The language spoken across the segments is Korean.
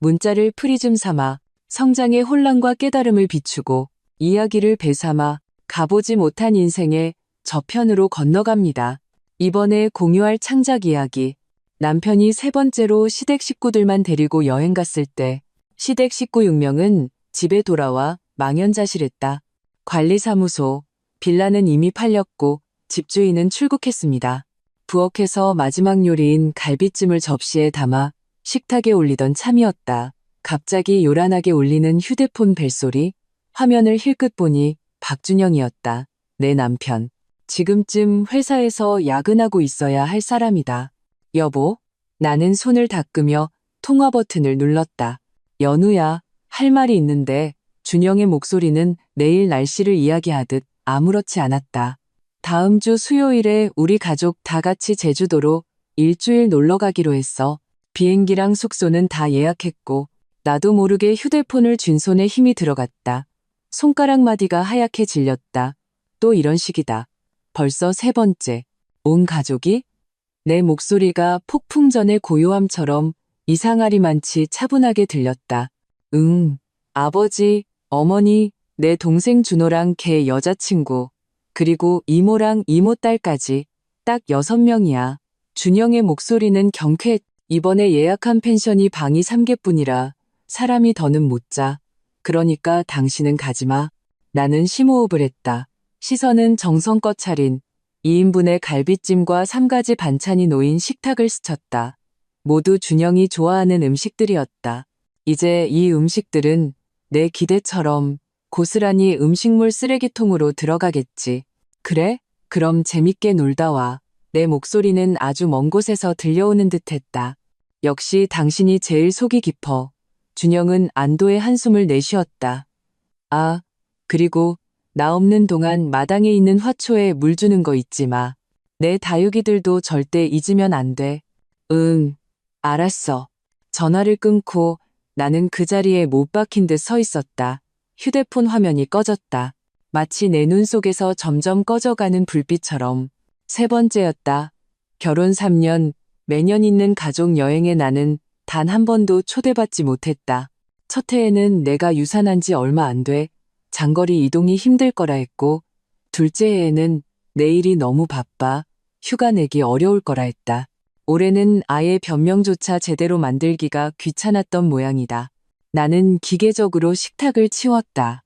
문자를 프리즘 삼아 성장의 혼란과 깨달음을 비추고 이야기를 배삼아 가보지 못한 인생의 저편으로 건너갑니다. 이번에 공유할 창작 이야기. 남편이 세 번째로 시댁 식구들만 데리고 여행 갔을 때 시댁 식구 6명은 집에 돌아와 망연자실했다. 관리사무소, 빌라는 이미 팔렸고 집주인은 출국했습니다. 부엌에서 마지막 요리인 갈비찜을 접시에 담아 식탁에 올리던 참이었다. 갑자기 요란하게 울리는 휴대폰 벨소리, 화면을 힐끗 보니 박준영이었다. 내 남편. 지금쯤 회사에서 야근하고 있어야 할 사람이다. 여보, 나는 손을 닦으며 통화 버튼을 눌렀다. 연우야, 할 말이 있는데. 준영의 목소리는 내일 날씨를 이야기하듯 아무렇지 않았다. 다음 주 수요일에 우리 가족 다 같이 제주도로 일주일 놀러 가기로 했어. 비행기랑 숙소는 다 예약했고 나도 모르게 휴대폰을 쥔 손에 힘이 들어갔다. 손가락 마디가 하얗게 질렸다. 또 이런 식이다. 벌써 세 번째. 온 가족이? 내 목소리가 폭풍 전의 고요함처럼 이상하리만치 차분하게 들렸다. 응, 아버지, 어머니, 내 동생 준호랑 걔 여자친구, 그리고 이모랑 이모딸까지 딱 6명이야. 준영의 목소리는 경쾌했. 이번에 예약한 펜션이 방이 3개뿐이라 사람이 더는 못 자. 그러니까 당신은 가지마. 나는 심호흡을 했다. 시선은 정성껏 차린 2인분의 갈비찜과 3가지 반찬이 놓인 식탁을 스쳤다. 모두 준영이 좋아하는 음식들이었다. 이제 이 음식들은 내 기대처럼 고스란히 음식물 쓰레기통으로 들어가겠지. 그래? 그럼 재밌게 놀다 와. 내 목소리는 아주 먼 곳에서 들려오는 듯했다. 역시 당신이 제일 속이 깊어. 준영은 안도의 한숨을 내쉬었다. 아, 그리고 나 없는 동안 마당에 있는 화초에 물 주는 거 잊지 마. 내 다육이들도 절대 잊으면 안 돼. 응, 알았어. 전화를 끊고 나는 그 자리에 못 박힌 듯 서 있었다. 휴대폰 화면이 꺼졌다. 마치 내 눈 속에서 점점 꺼져가는 불빛처럼. 세 번째였다. 결혼 3년, 매년 있는 가족 여행에 나는 단 한 번도 초대받지 못했다. 첫 해에는 내가 유산한 지 얼마 안 돼 장거리 이동이 힘들 거라 했고, 둘째 해에는 내일이 너무 바빠 휴가 내기 어려울 거라 했다. 올해는 아예 변명조차 제대로 만들기가 귀찮았던 모양이다. 나는 기계적으로 식탁을 치웠다.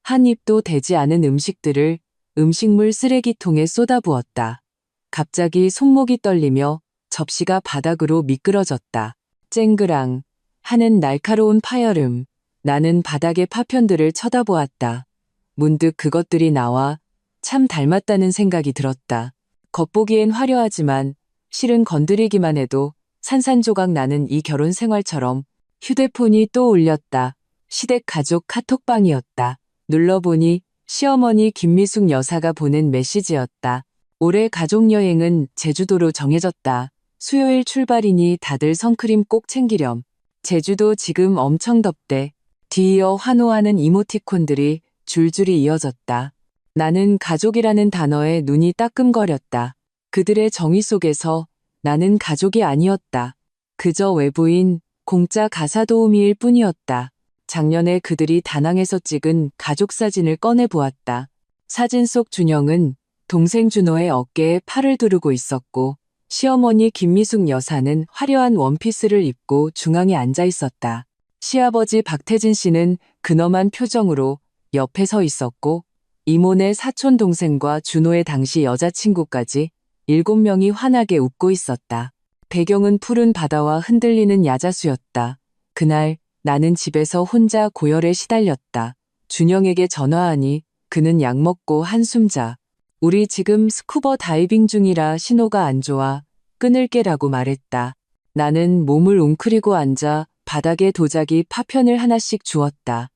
한 입도 되지 않은 음식들을 음식물 쓰레기통에 쏟아부었다. 갑자기 손목이 떨리며 접시가 바닥으로 미끄러졌다. 쨍그랑 하는 날카로운 파열음. 나는 바닥의 파편들을 쳐다보았다. 문득 그것들이 나와 참 닮았다는 생각이 들었다. 겉보기엔 화려하지만 실은 건드리기만 해도 산산조각 나는 이 결혼 생활처럼. 휴대폰이 또 울렸다. 시댁 가족 카톡방이었다. 눌러보니 시어머니 김미숙 여사가 보낸 메시지였다. 올해 가족여행은 제주도로 정해졌다. 수요일 출발이니 다들 선크림 꼭 챙기렴. 제주도 지금 엄청 덥대. 뒤이어 환호하는 이모티콘들이 줄줄이 이어졌다. 나는 가족이라는 단어에 눈이 따끔거렸다. 그들의 정의 속에서 나는 가족이 아니었다. 그저 외부인, 공짜 가사 도우미일 뿐이었다. 작년에 그들이 다낭에서 찍은 가족 사진을 꺼내 보았다. 사진 속 준영은 동생 준호의 어깨에 팔을 두르고 있었고, 시어머니 김미숙 여사는 화려한 원피스를 입고 중앙에 앉아 있었다. 시아버지 박태진 씨는 근엄한 표정으로 옆에 서 있었고, 이모네 사촌 동생과 준호의 당시 여자친구까지 7명이 환하게 웃고 있었다. 배경은 푸른 바다와 흔들리는 야자수였다. 그날 나는 집에서 혼자 고열에 시달렸다. 준영에게 전화하니 그는 약 먹고 한숨 자. 우리 지금 스쿠버 다이빙 중이라 신호가 안 좋아. 끊을게라고 말했다. 나는 몸을 웅크리고 앉아 바닥에 도자기 파편을 하나씩 주었다.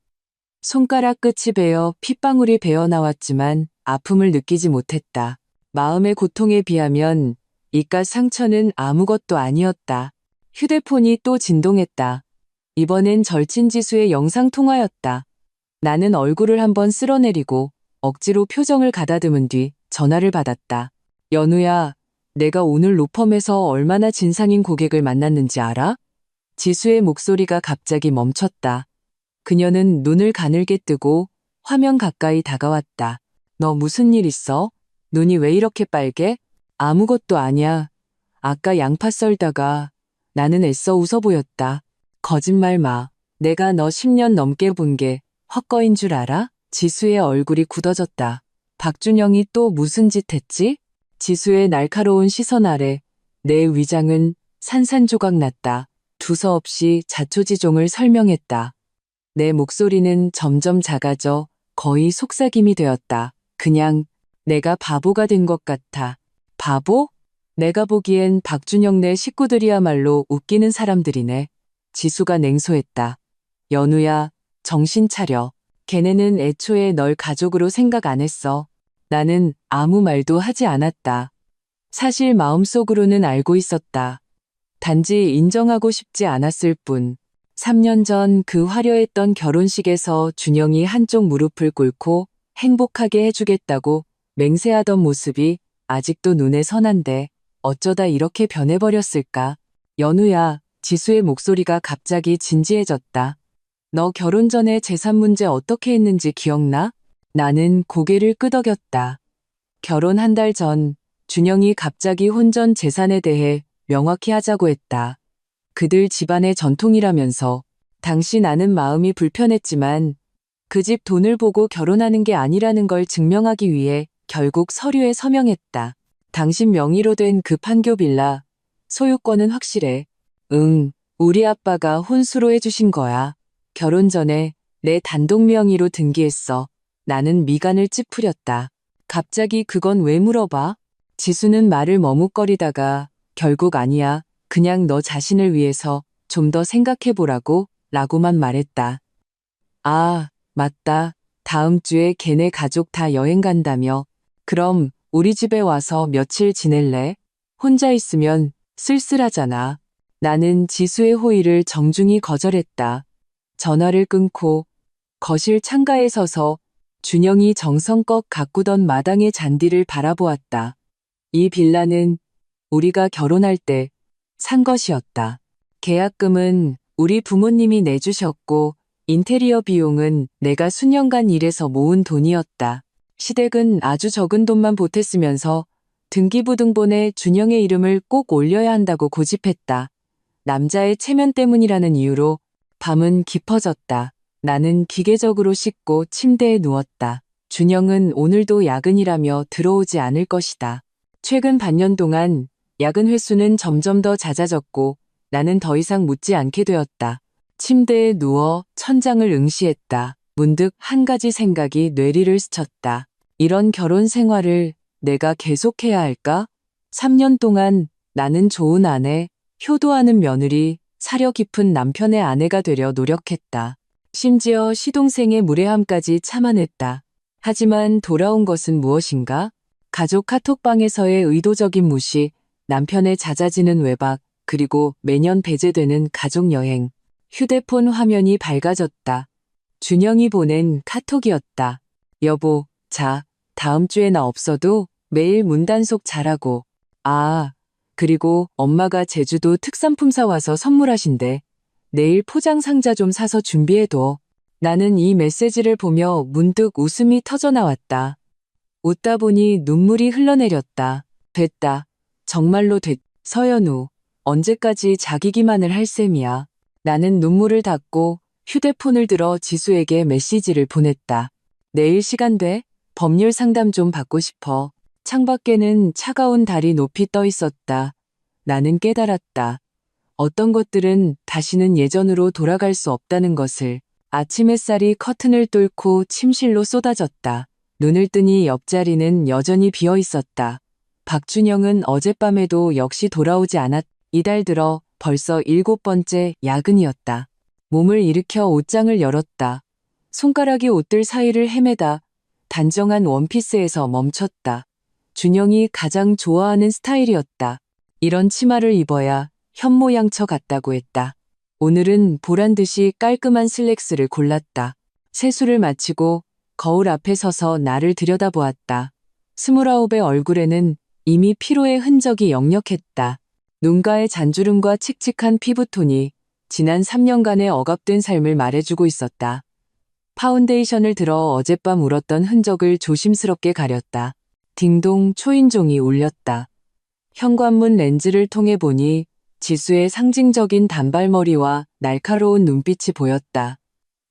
손가락 끝이 베어 핏방울이 배어 나왔지만 아픔을 느끼지 못했다. 마음의 고통에 비하면 이깟 상처는 아무것도 아니었다. 휴대폰이 또 진동했다. 이번엔 절친지수의 영상통화였다. 나는 얼굴을 한번 쓸어내리고 억지로 표정을 가다듬은 뒤 전화를 받았다. 연우야, 내가 오늘 로펌에서 얼마나 진상인 고객을 만났는지 알아? 지수의 목소리가 갑자기 멈췄다. 그녀는 눈을 가늘게 뜨고 화면 가까이 다가왔다. 너 무슨 일 있어? 눈이 왜 이렇게 빨개? 아무것도 아니야. 아까 양파 썰다가 나는 애써 웃어 보였다. 거짓말 마. 내가 너 10년 넘게 본 게 헛거인 줄 알아? 지수의 얼굴이 굳어졌다. 박준영이 또 무슨 짓 했지? 지수의 날카로운 시선 아래 내 위장은 산산조각 났다. 두서없이 자초지종을 설명했다. 내 목소리는 점점 작아져 거의 속삭임이 되었다. 그냥 내가 바보가 된 것 같아. 바보? 내가 보기엔 박준영네 식구들이야말로 웃기는 사람들이네. 지수가 냉소했다. 연우야, 정신 차려. 걔네는 애초에 널 가족으로 생각 안 했어. 나는 아무 말도 하지 않았다. 사실 마음속으로는 알고 있었다. 단지 인정하고 싶지 않았을 뿐. 3년 전 그 화려했던 결혼식에서 준영이 한쪽 무릎을 꿇고 행복하게 해주겠다고 맹세하던 모습이 아직도 눈에 선한데 어쩌다 이렇게 변해버렸을까? 연우야, 지수의 목소리가 갑자기 진지해졌다. 너 결혼 전에 재산 문제 어떻게 했는지 기억나? 나는 고개를 끄덕였다. 결혼 한 달 전 준영이 갑자기 혼전 재산에 대해 명확히 하자고 했다. 그들 집안의 전통이라면서. 당시 나는 마음이 불편했지만 그 집 돈을 보고 결혼하는 게 아니라는 걸 증명하기 위해 결국 서류에 서명했다. 당신 명의로 된 그 판교 빌라 소유권은 확실해. 응, 우리 아빠가 혼수로 해주신 거야. 결혼 전에 내 단독 명의로 등기했어. 나는 미간을 찌푸렸다. 갑자기 그건 왜 물어봐? 지수는 말을 머뭇거리다가 결국 아니야. 그냥 너 자신을 위해서 좀 더 생각해보라고 라고만 말했다. 아, 맞다. 다음 주에 걔네 가족 다 여행 간다며. 그럼 우리 집에 와서 며칠 지낼래? 혼자 있으면 쓸쓸하잖아. 나는 지수의 호의를 정중히 거절했다. 전화를 끊고 거실 창가에 서서 준영이 정성껏 가꾸던 마당의 잔디를 바라보았다. 이 빌라는 우리가 결혼할 때 산 것이었다. 계약금은 우리 부모님이 내주셨고 인테리어 비용은 내가 수년간 일해서 모은 돈이었다. 시댁은 아주 적은 돈만 보탰으면서 등기부등본에 준영의 이름을 꼭 올려야 한다고 고집했다. 남자의 체면 때문이라는 이유로 밤은 깊어졌다. 나는 기계적으로 씻고 침대에 누웠다. 준영은 오늘도 야근이라며 들어오지 않을 것이다. 최근 반년 동안 야근 횟수는 점점 더 잦아졌고 나는 더 이상 묻지 않게 되었다. 침대에 누워 천장을 응시했다. 문득 한 가지 생각이 뇌리를 스쳤다. 이런 결혼 생활을 내가 계속해야 할까? 3년 동안 나는 좋은 아내, 효도하는 며느리, 사려 깊은 남편의 아내가 되려 노력했다. 심지어 시동생의 무례함까지 참아냈다. 하지만 돌아온 것은 무엇인가? 가족 카톡방에서의 의도적인 무시, 남편의 잦아지는 외박, 그리고 매년 배제되는 가족여행. 휴대폰 화면이 밝아졌다. 준영이 보낸 카톡이었다. 여보, 자, 다음 주에 나 없어도 매일 문단속 잘하고. 아, 그리고 엄마가 제주도 특산품 사와서 선물하신대. 내일 포장 상자 좀 사서 준비해둬. 나는 이 메시지를 보며 문득 웃음이 터져나왔다. 웃다 보니 눈물이 흘러내렸다. 됐다. 정말로 됐. 서연우, 언제까지 자기 기만을 할 셈이야. 나는 눈물을 닦고 휴대폰을 들어 지수에게 메시지를 보냈다. 내일 시간 돼? 법률 상담 좀 받고 싶어. 창밖에는 차가운 달이 높이 떠 있었다. 나는 깨달았다. 어떤 것들은 다시는 예전으로 돌아갈 수 없다는 것을. 아침 햇살이 커튼을 뚫고 침실로 쏟아졌다. 눈을 뜨니 옆자리는 여전히 비어 있었다. 박준영은 어젯밤에도 역시 돌아오지 않았. 이달 들어 벌써 7번째 야근이었다. 몸을 일으켜 옷장을 열었다. 손가락이 옷들 사이를 헤매다 단정한 원피스에서 멈췄다. 준영이 가장 좋아하는 스타일이었다. 이런 치마를 입어야 현모양처 같다고 했다. 오늘은 보란듯이 깔끔한 슬랙스를 골랐다. 세수를 마치고 거울 앞에 서서 나를 들여다보았다. 29의 얼굴에는 이미 피로의 흔적이 역력했다. 눈가의 잔주름과 칙칙한 피부톤이 지난 3년간의 억압된 삶을 말해주고 있었다. 파운데이션을 들어 어젯밤 울었던 흔적을 조심스럽게 가렸다. 딩동 초인종이 울렸다. 현관문 렌즈를 통해 보니 지수의 상징적인 단발머리와 날카로운 눈빛이 보였다.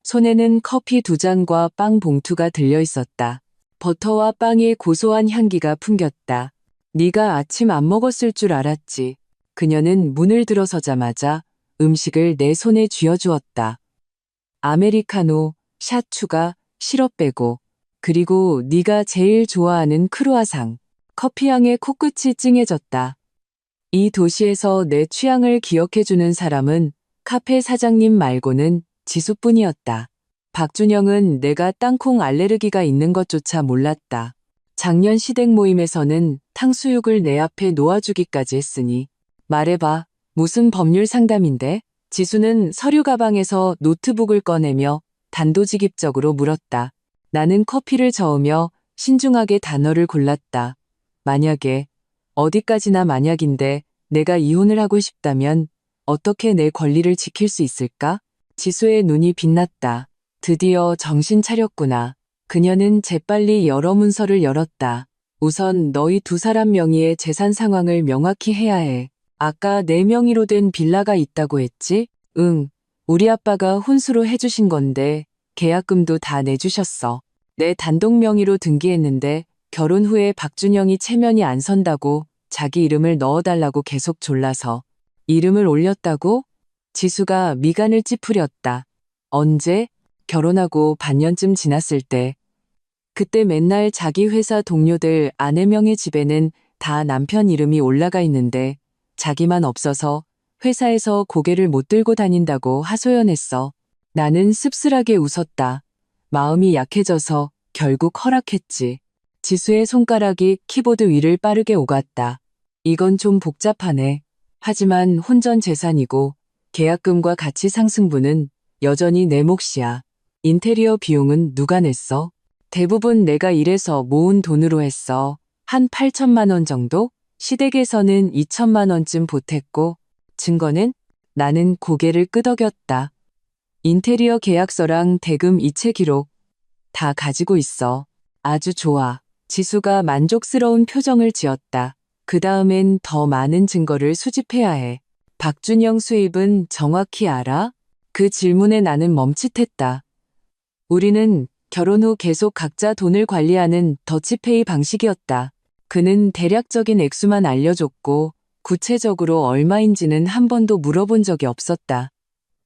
손에는 커피 2잔과 빵 봉투가 들려 있었다. 버터와 빵의 고소한 향기가 풍겼다. 네가 아침 안 먹었을 줄 알았지. 그녀는 문을 들어서자마자 음식을 내 손에 쥐어주었다. 아메리카노, 샷 추가, 시럽 빼고, 그리고 네가 제일 좋아하는 크루아상. 커피향에 코끝이 찡해졌다. 이 도시에서 내 취향을 기억해주는 사람은 카페 사장님 말고는 지수뿐이었다. 박준영은 내가 땅콩 알레르기가 있는 것조차 몰랐다. 작년 시댁 모임에서는 탕수육을 내 앞에 놓아주기까지 했으니. 말해봐, 무슨 법률 상담인데? 지수는 서류 가방에서 노트북을 꺼내며 단도직입적으로 물었다. 나는 커피를 저으며 신중하게 단어를 골랐다. 만약에, 어디까지나 만약인데 내가 이혼을 하고 싶다면 어떻게 내 권리를 지킬 수 있을까? 지수의 눈이 빛났다. 드디어 정신 차렸구나. 그녀는 재빨리 여러 문서를 열었다. 우선 너희 2사람 명의의 재산 상황을 명확히 해야 해. 아까 내 명의로 된 빌라가 있다고 했지? 응. 우리 아빠가 혼수로 해주신 건데 계약금도 다 내주셨어. 내 단독 명의로 등기했는데 결혼 후에 박준영이 체면이 안 선다고 자기 이름을 넣어달라고 계속 졸라서. 이름을 올렸다고? 지수가 미간을 찌푸렸다. 언제? 결혼하고 반년쯤 지났을 때. 그때 맨날 자기 회사 동료들 아내 명의 집에는 다 남편 이름이 올라가 있는데 자기만 없어서 회사에서 고개를 못 들고 다닌다고 하소연했어. 나는 씁쓸하게 웃었다. 마음이 약해져서 결국 허락했지. 지수의 손가락이 키보드 위를 빠르게 오갔다. 이건 좀 복잡하네. 하지만 혼전 재산이고 계약금과 가치 상승분은 여전히 내 몫이야. 인테리어 비용은 누가 냈어? 대부분 내가 일해서 모은 돈으로 했어. 한 8천만 원 정도? 시댁에서는 2천만 원쯤 보탰고 증거는? 나는 고개를 끄덕였다. 인테리어 계약서랑 대금 이체 기록 다 가지고 있어. 아주 좋아. 지수가 만족스러운 표정을 지었다. 그 다음엔 더 많은 증거를 수집해야 해. 박준영 수입은 정확히 알아? 그 질문에 나는 멈칫했다. 우리는 결혼 후 계속 각자 돈을 관리하는 더치페이 방식이었다. 그는 대략적인 액수만 알려줬고 구체적으로 얼마인지는 한 번도 물어본 적이 없었다.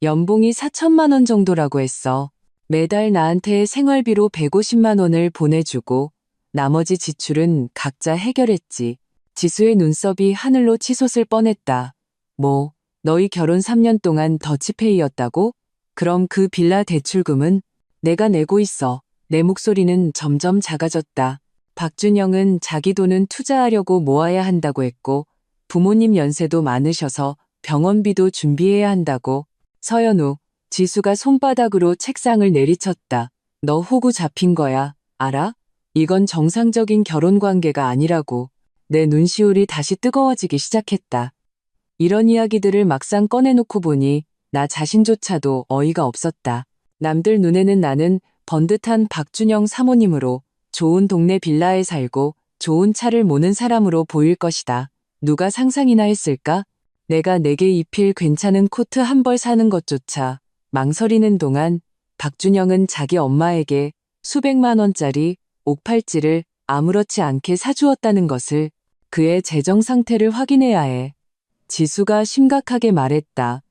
연봉이 4천만 원 정도라고 했어. 매달 나한테 생활비로 150만 원을 보내주고 나머지 지출은 각자 해결했지. 지수의 눈썹이 하늘로 치솟을 뻔했다. 뭐, 너희 결혼 3년 동안 더치페이였다고? 그럼 그 빌라 대출금은? 내가 내고 있어. 내 목소리는 점점 작아졌다. 박준영은 자기 돈은 투자하려고 모아야 한다고 했고 부모님 연세도 많으셔서 병원비도 준비해야 한다고. 서연우, 지수가 손바닥으로 책상을 내리쳤다. 너 호구 잡힌 거야. 알아? 이건 정상적인 결혼 관계가 아니라고. 내 눈시울이 다시 뜨거워지기 시작했다. 이런 이야기들을 막상 꺼내놓고 보니 나 자신조차도 어이가 없었다. 남들 눈에는 나는 번듯한 박준영 사모님으로 좋은 동네 빌라에 살고 좋은 차를 모는 사람으로 보일 것이다. 누가 상상이나 했을까? 내가 내게 입힐 괜찮은 코트 한 벌 사는 것조차 망설이는 동안 박준영은 자기 엄마에게 수백만 원짜리 옥팔찌를 아무렇지 않게 사주었다는 것을 그의 재정 상태를 확인해야 해. 지수가 심각하게 말했다.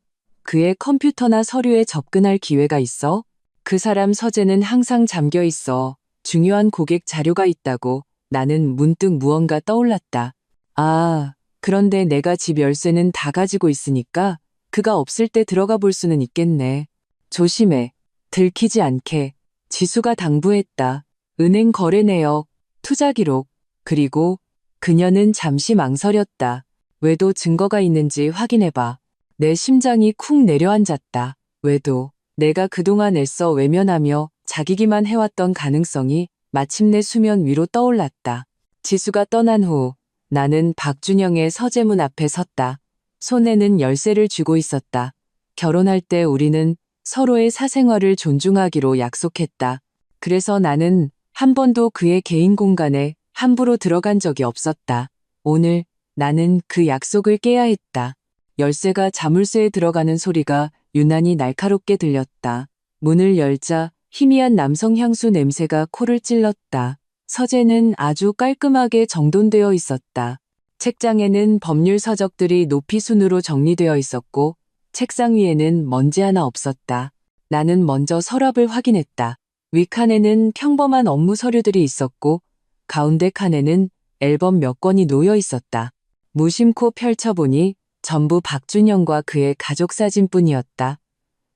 그의 컴퓨터나 서류에 접근할 기회가 있어? 그 사람 서재는 항상 잠겨 있어. 중요한 고객 자료가 있다고. 나는 문득 무언가 떠올랐다. 아, 그런데 내가 집 열쇠는 다 가지고 있으니까 그가 없을 때 들어가 볼 수는 있겠네. 조심해. 들키지 않게. 지수가 당부했다. 은행 거래 내역, 투자 기록, 그리고 그녀는 잠시 망설였다. 외도 증거가 있는지 확인해봐. 내 심장이 쿵 내려앉았다. 외도. 내가 그동안 애써 외면하며 자기기만 해왔던 가능성이 마침내 수면 위로 떠올랐다. 지수가 떠난 후 나는 박준영의 서재문 앞에 섰다. 손에는 열쇠를 쥐고 있었다. 결혼할 때 우리는 서로의 사생활을 존중하기로 약속했다. 그래서 나는 한 번도 그의 개인 공간에 함부로 들어간 적이 없었다. 오늘 나는 그 약속을 깨야 했다. 열쇠가 자물쇠에 들어가는 소리가 유난히 날카롭게 들렸다. 문을 열자 희미한 남성 향수 냄새가 코를 찔렀다. 서재는 아주 깔끔하게 정돈되어 있었다. 책장에는 법률 서적들이 높이 순으로 정리되어 있었고 책상 위에는 먼지 하나 없었다. 나는 먼저 서랍을 확인했다. 윗칸에는 평범한 업무 서류들이 있었고 가운데 칸에는 앨범 몇 권이 놓여 있었다. 무심코 펼쳐보니 전부 박준영과 그의 가족 사진뿐이었다.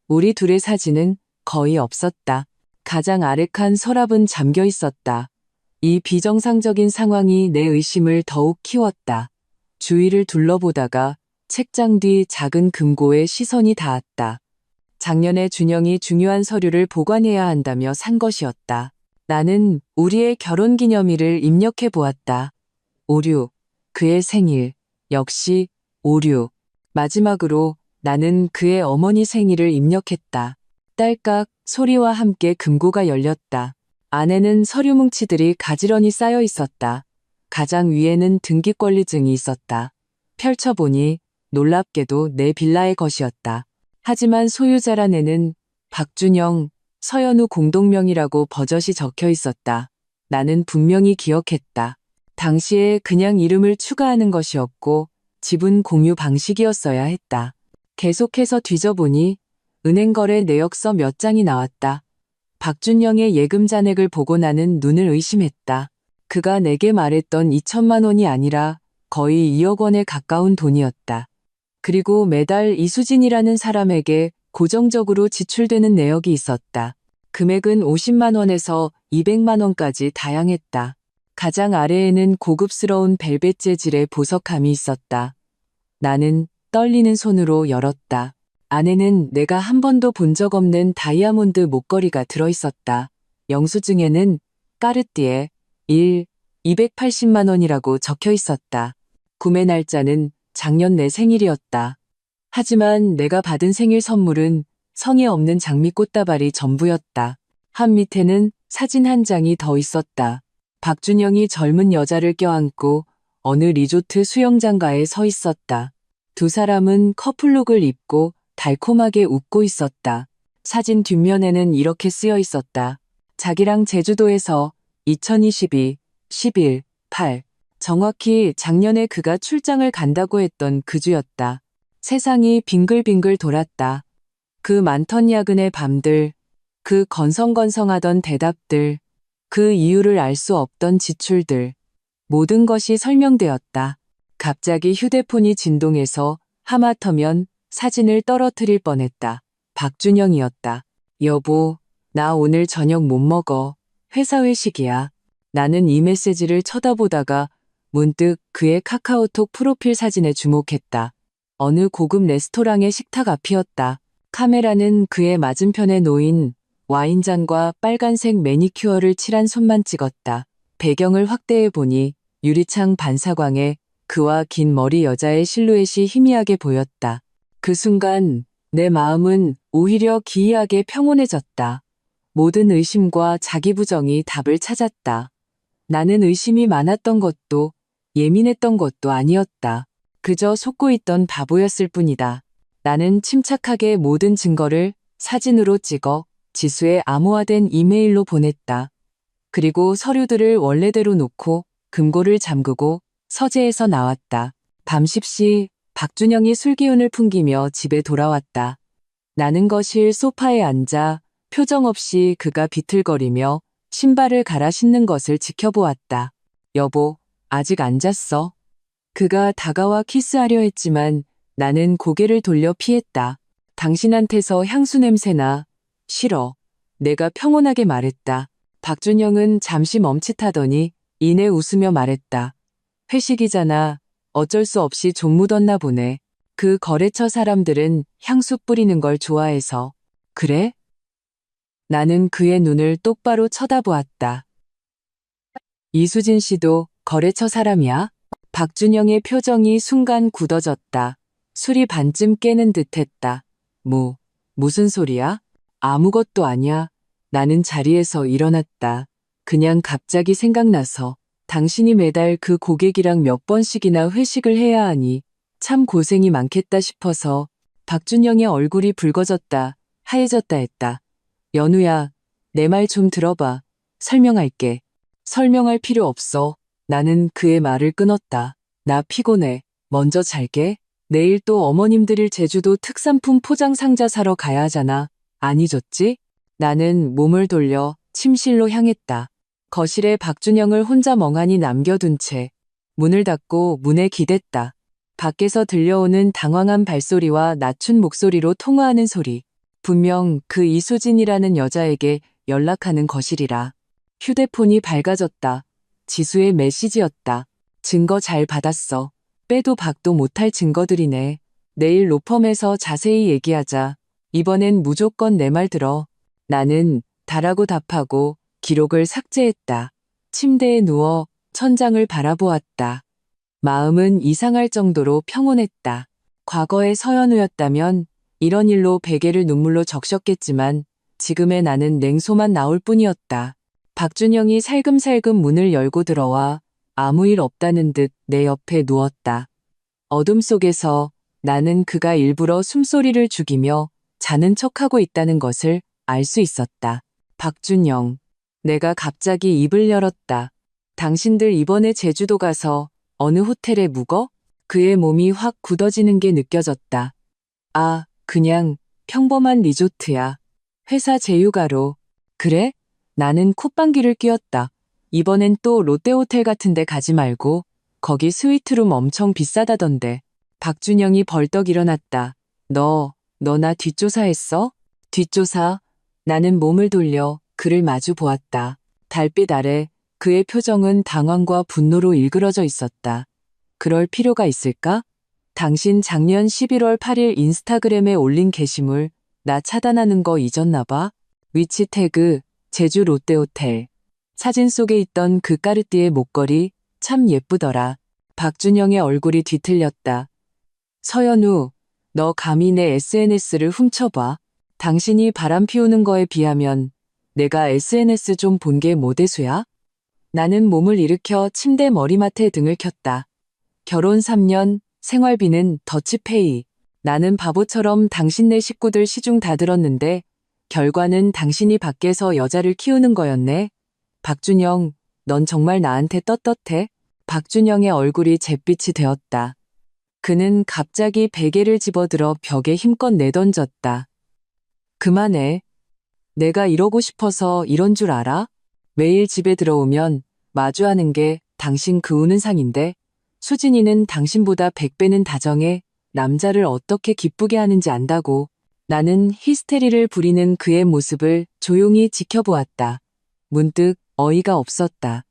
우리 둘의 사진은 거의 없었다. 가장 아래 칸 서랍은 잠겨 있었다. 이 비정상적인 상황이 내 의심을 더욱 키웠다. 주위를 둘러보다가 책장 뒤 작은 금고에 시선이 닿았다. 작년에 준영이 중요한 서류를 보관해야 한다며 산 것이었다. 나는 우리의 결혼기념일을 입력해 보았다. 오류, 그의 생일, 역시 오류. 마지막으로 나는 그의 어머니 생일을 입력했다. 딸깍 소리와 함께 금고가 열렸다. 안에는 서류 뭉치들이 가지런히 쌓여 있었다. 가장 위에는 등기권리증이 있었다. 펼쳐보니 놀랍게도 내 빌라의 것이었다. 하지만 소유자란에는 박준영, 서연우 공동명이라고 버젓이 적혀 있었다. 나는 분명히 기억했다. 당시에 그냥 이름을 추가하는 것이었고 지분 공유 방식이었어야 했다. 계속해서 뒤져보니 은행거래 내역서 몇 장이 나왔다. 박준영의 예금 잔액을 보고 나는 눈을 의심했다. 그가 내게 말했던 2천만 원이 아니라 거의 2억 원에 가까운 돈이었다. 그리고 매달 이수진이라는 사람에게 고정적으로 지출되는 내역이 있었다. 금액은 50만 원에서 200만 원까지 다양했다. 가장 아래에는 고급스러운 벨벳 재질의 보석함이 있었다. 나는 떨리는 손으로 열었다. 안에는 내가 한 번도 본 적 없는 다이아몬드 목걸이가 들어있었다. 영수증에는 까르띠에 280만 원이라고 적혀 있었다. 구매 날짜는 작년 내 생일이었다. 하지만 내가 받은 생일 선물은 성에 없는 장미꽃다발이 전부였다. 한 밑에는 사진 한 장이 더 있었다. 박준영이 젊은 여자를 껴안고 어느 리조트 수영장가에 서 있었다. 두 사람은 커플룩을 입고 달콤하게 웃고 있었다. 사진 뒷면에는 이렇게 쓰여 있었다. 자기랑 제주도에서 2022, 11, 8. 정확히 작년에 그가 출장을 간다고 했던 그 주였다. 세상이 빙글빙글 돌았다. 그 많던 야근의 밤들, 그 건성건성하던 대답들, 그 이유를 알 수 없던 지출들, 모든 것이 설명되었다. 갑자기 휴대폰이 진동해서 하마터면 사진을 떨어뜨릴 뻔했다. 박준영이었다. 여보, 나 오늘 저녁 못 먹어. 회사 회식이야. 나는 이 메시지를 쳐다보다가 문득 그의 카카오톡 프로필 사진에 주목했다. 어느 고급 레스토랑의 식탁 앞이었다. 카메라는 그의 맞은편에 놓인 와인잔과 빨간색 매니큐어를 칠한 손만 찍었다. 배경을 확대해 보니 유리창 반사광에 그와 긴 머리 여자의 실루엣이 희미하게 보였다. 그 순간 내 마음은 오히려 기이하게 평온해졌다. 모든 의심과 자기 부정이 답을 찾았다. 나는 의심이 많았던 것도 예민했던 것도 아니었다. 그저 속고 있던 바보였을 뿐이다. 나는 침착하게 모든 증거를 사진으로 찍어 지수에 암호화된 이메일로 보냈다. 그리고 서류들을 원래대로 놓고 금고를 잠그고 서재에서 나왔다. 밤 10시 박준영이 술기운을 풍기며 집에 돌아왔다. 나는 거실 소파에 앉아 표정 없이 그가 비틀거리며 신발을 갈아 신는 것을 지켜보았다. 여보, 아직 안 잤어? 그가 다가와 키스하려 했지만 나는 고개를 돌려 피했다. 당신한테서 향수 냄새나. 싫어. 내가 평온하게 말했다. 박준영은 잠시 멈칫하더니 이내 웃으며 말했다. 회식이잖아. 어쩔 수 없이 좀 묻었나 보네. 그 거래처 사람들은 향수 뿌리는 걸 좋아해서. 그래? 나는 그의 눈을 똑바로 쳐다보았다. 이수진 씨도 거래처 사람이야? 박준영의 표정이 순간 굳어졌다. 술이 반쯤 깨는 듯했다. 무슨 소리야? 아무것도 아냐. 나는 자리에서 일어났다. 그냥 갑자기 생각나서 당신이 매달 그 고객이랑 몇 번씩이나 회식을 해야 하니 참 고생이 많겠다 싶어서. 박준영의 얼굴이 붉어졌다, 하얘졌다 했다. 연우야, 내 말 좀 들어봐. 설명할게. 설명할 필요 없어. 나는 그의 말을 끊었다. 나 피곤해. 먼저 잘게. 내일 또 어머님들일 제주도 특산품 포장 상자 사러 가야 하잖아. 안 잊었지? 나는 몸을 돌려 침실로 향했다. 거실에 박준영을 혼자 멍하니 남겨둔 채 문을 닫고 문에 기댔다. 밖에서 들려오는 당황한 발소리와 낮춘 목소리로 통화하는 소리. 분명 그 이수진이라는 여자에게 연락하는 것이리라. 휴대폰이 밝아졌다. 지수의 메시지였다. 증거 잘 받았어. 빼도 박도 못할 증거들이네. 내일 로펌에서 자세히 얘기하자. 이번엔 무조건 내 말 들어. 나는 다라고 답하고 기록을 삭제했다. 침대에 누워 천장을 바라보았다. 마음은 이상할 정도로 평온했다. 과거의 서연우였다면 이런 일로 베개를 눈물로 적셨겠지만 지금의 나는 냉소만 나올 뿐이었다. 박준영이 살금살금 문을 열고 들어와 아무 일 없다는 듯 내 옆에 누웠다. 어둠 속에서 나는 그가 일부러 숨소리를 죽이며 자는 척하고 있다는 것을 알 수 있었다. 박준영, 내가 갑자기 입을 열었다. 당신들 이번에 제주도 가서 어느 호텔에 묵어? 그의 몸이 확 굳어지는 게 느껴졌다. 아, 그냥 평범한 리조트야. 회사 제휴가로. 그래? 나는 콧방귀를 뀌었다. 이번엔 또 롯데호텔 같은 데 가지 말고 거기 스위트룸 엄청 비싸다던데. 박준영이 벌떡 일어났다. 너 나 뒷조사했어? 뒷조사? 나는 몸을 돌려 그를 마주 보았다. 달빛 아래 그의 표정은 당황과 분노로 일그러져 있었다. 그럴 필요가 있을까? 당신 작년 11월 8일 인스타그램에 올린 게시물 나 차단하는 거 잊었나 봐? 위치 태그 제주 롯데호텔. 사진 속에 있던 그 까르띠에 목걸이 참 예쁘더라. 박준영의 얼굴이 뒤틀렸다. 서연우, 너 감히 내 SNS를 훔쳐봐. 당신이 바람 피우는 거에 비하면 내가 SNS 좀 본 게 뭐 대수야? 나는 몸을 일으켜 침대 머리맡에 등을 켰다. 결혼 3년, 생활비는 더치페이. 나는 바보처럼 당신네 식구들 시중 다 들었는데 결과는 당신이 밖에서 여자를 키우는 거였네. 박준영, 넌 정말 나한테 떳떳해? 박준영의 얼굴이 잿빛이 되었다. 그는 갑자기 베개를 집어들어 벽에 힘껏 내던졌다. 그만해. 내가 이러고 싶어서 이런 줄 알아? 매일 집에 들어오면 마주하는 게 당신 그 우는 상인데 수진이는 당신보다 100배는 다정해. 남자를 어떻게 기쁘게 하는지 안다고. 나는 히스테리를 부리는 그의 모습을 조용히 지켜보았다. 문득 어이가 없었다.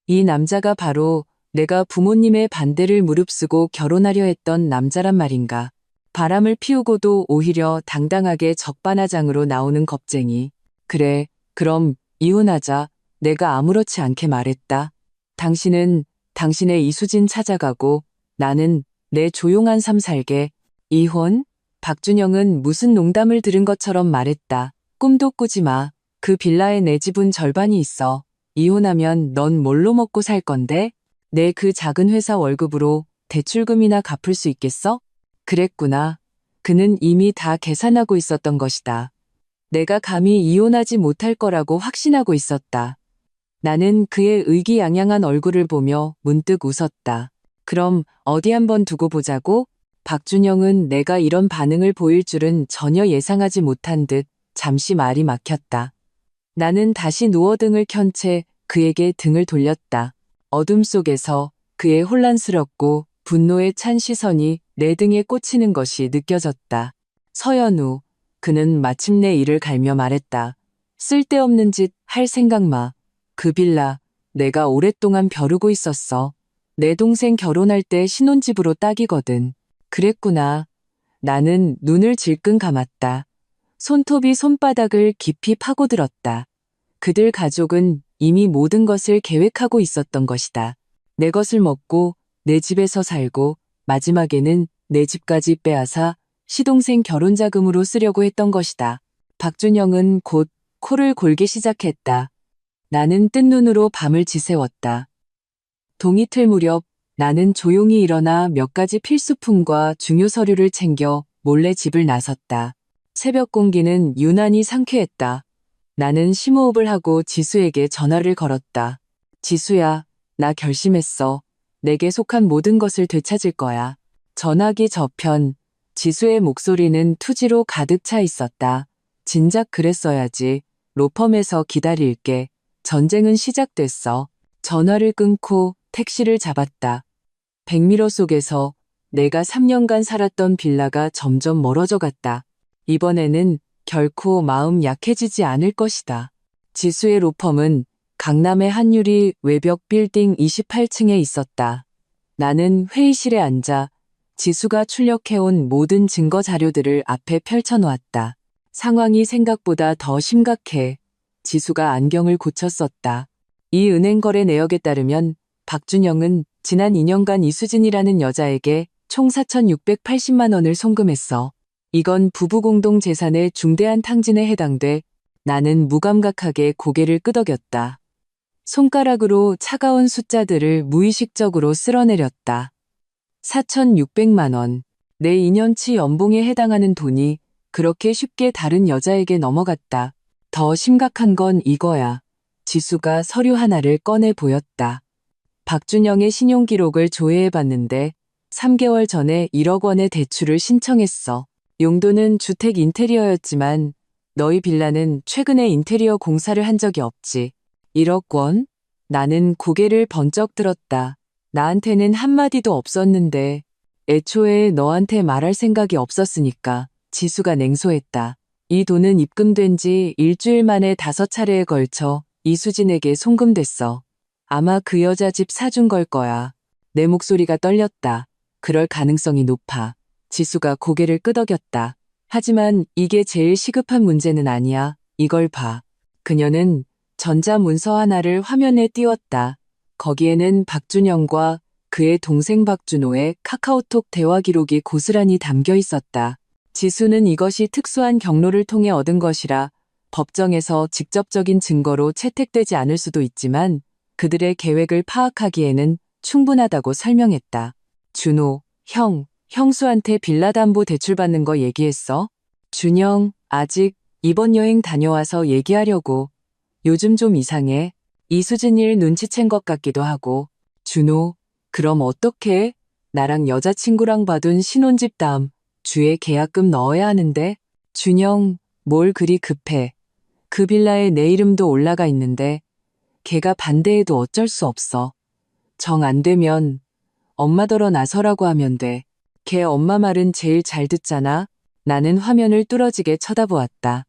이 남자가 바로 내가 부모님의 반대를 무릅쓰고 결혼하려 했던 남자란 말인가. 바람을 피우고도 오히려 당당하게 적반하장으로 나오는 겁쟁이. 그래, 그럼 이혼하자. 내가 아무렇지 않게 말했다. 당신은 당신의 이수진 찾아가고 나는 내 조용한 삶 살게. 이혼? 박준영은 무슨 농담을 들은 것처럼 말했다. 꿈도 꾸지 마. 그 빌라에 내 지분 절반이 있어. 이혼하면 넌 뭘로 먹고 살 건데? 내 그 작은 회사 월급으로 대출금이나 갚을 수 있겠어? 그랬구나. 그는 이미 다 계산하고 있었던 것이다. 내가 감히 이혼하지 못할 거라고 확신하고 있었다. 나는 그의 의기양양한 얼굴을 보며 문득 웃었다. 그럼 어디 한번 두고 보자고? 박준영은 내가 이런 반응을 보일 줄은 전혀 예상하지 못한 듯 잠시 말이 막혔다. 나는 다시 누워 등을 켠 채 그에게 등을 돌렸다. 어둠 속에서 그의 혼란스럽고 분노에 찬 시선이 내 등에 꽂히는 것이 느껴졌다. 서연우, 그는 마침내 이를 갈며 말했다. 쓸데없는 짓 할 생각 마. 그 빌라 내가 오랫동안 벼르고 있었어. 내 동생 결혼할 때 신혼집으로 딱이거든. 그랬구나. 나는 눈을 질끈 감았다. 손톱이 손바닥을 깊이 파고들었다. 그들 가족은 이미 모든 것을 계획하고 있었던 것이다. 내 것을 먹고 내 집에서 살고 마지막에는 내 집까지 빼앗아 시동생 결혼 자금으로 쓰려고 했던 것이다. 박준영은 곧 코를 골기 시작했다. 나는 뜬 눈으로 밤을 지새웠다. 동이틀 무렵 나는 조용히 일어나 몇 가지 필수품과 중요 서류를 챙겨 몰래 집을 나섰다. 새벽 공기는 유난히 상쾌했다. 나는 심호흡을 하고 지수에게 전화를 걸었다. 지수야, 나 결심했어. 내게 속한 모든 것을 되찾을 거야. 전화기 저편, 지수의 목소리는 투지로 가득 차 있었다. 진작 그랬어야지. 로펌에서 기다릴게. 전쟁은 시작됐어. 전화를 끊고 택시를 잡았다. 백미러 속에서 내가 3년간 살았던 빌라가 점점 멀어져 갔다. 이번에는 결코 마음 약해지지 않을 것이다. 지수의 로펌은 강남의 한유리 외벽 빌딩 28층에 있었다. 나는 회의실에 앉아 지수가 출력해온 모든 증거 자료들을 앞에 펼쳐놓았다. 상황이 생각보다 더 심각해. 지수가 안경을 고쳤었다. 이 은행 거래 내역에 따르면 박준영은 지난 2년간 이수진이라는 여자에게 총 4,680만 원을 송금했어. 이건 부부 공동 재산의 중대한 탕진에 해당돼. 나는 무감각하게 고개를 끄덕였다. 손가락으로 차가운 숫자들을 무의식적으로 쓸어내렸다. 4,600만 원. 내 2년치 연봉에 해당하는 돈이 그렇게 쉽게 다른 여자에게 넘어갔다. 더 심각한 건 이거야. 지수가 서류 하나를 꺼내 보였다. 박준영의 신용기록을 조회해봤는데 3개월 전에 1억 원의 대출을 신청했어. 용도는 주택 인테리어였지만 너희 빌라는 최근에 인테리어 공사를 한 적이 없지. 1억 원? 나는 고개를 번쩍 들었다. 나한테는 한마디도 없었는데 애초에 너한테 말할 생각이 없었으니까. 지수가 냉소했다. 이 돈은 입금된 지 일주일 만에 5차례에 걸쳐 이수진에게 송금됐어. 아마 그 여자 집 사준 걸 거야. 내 목소리가 떨렸다. 그럴 가능성이 높아. 지수가 고개를 끄덕였다. 하지만 이게 제일 시급한 문제는 아니야. 이걸 봐. 그녀는 전자문서 하나를 화면에 띄웠다. 거기에는 박준영과 그의 동생 박준호의 카카오톡 대화 기록이 고스란히 담겨 있었다. 지수는 이것이 특수한 경로를 통해 얻은 것이라 법정에서 직접적인 증거로 채택되지 않을 수도 있지만 그들의 계획을 파악하기에는 충분하다고 설명했다. 준호, 형수한테 빌라 담보 대출 받는 거 얘기했어? 준영, 아직 이번 여행 다녀와서 얘기하려고. 요즘 좀 이상해. 이수진 일 눈치챈 것 같기도 하고. 준호, 그럼 어떡해? 나랑 여자친구랑 받은 신혼집 다음 주에 계약금 넣어야 하는데. 준영, 뭘 그리 급해. 그 빌라에 내 이름도 올라가 있는데 걔가 반대해도 어쩔 수 없어. 정 안 되면 엄마더러 나서라고 하면 돼. 걔 엄마 말은 제일 잘 듣잖아. 나는 화면을 뚫어지게 쳐다보았다.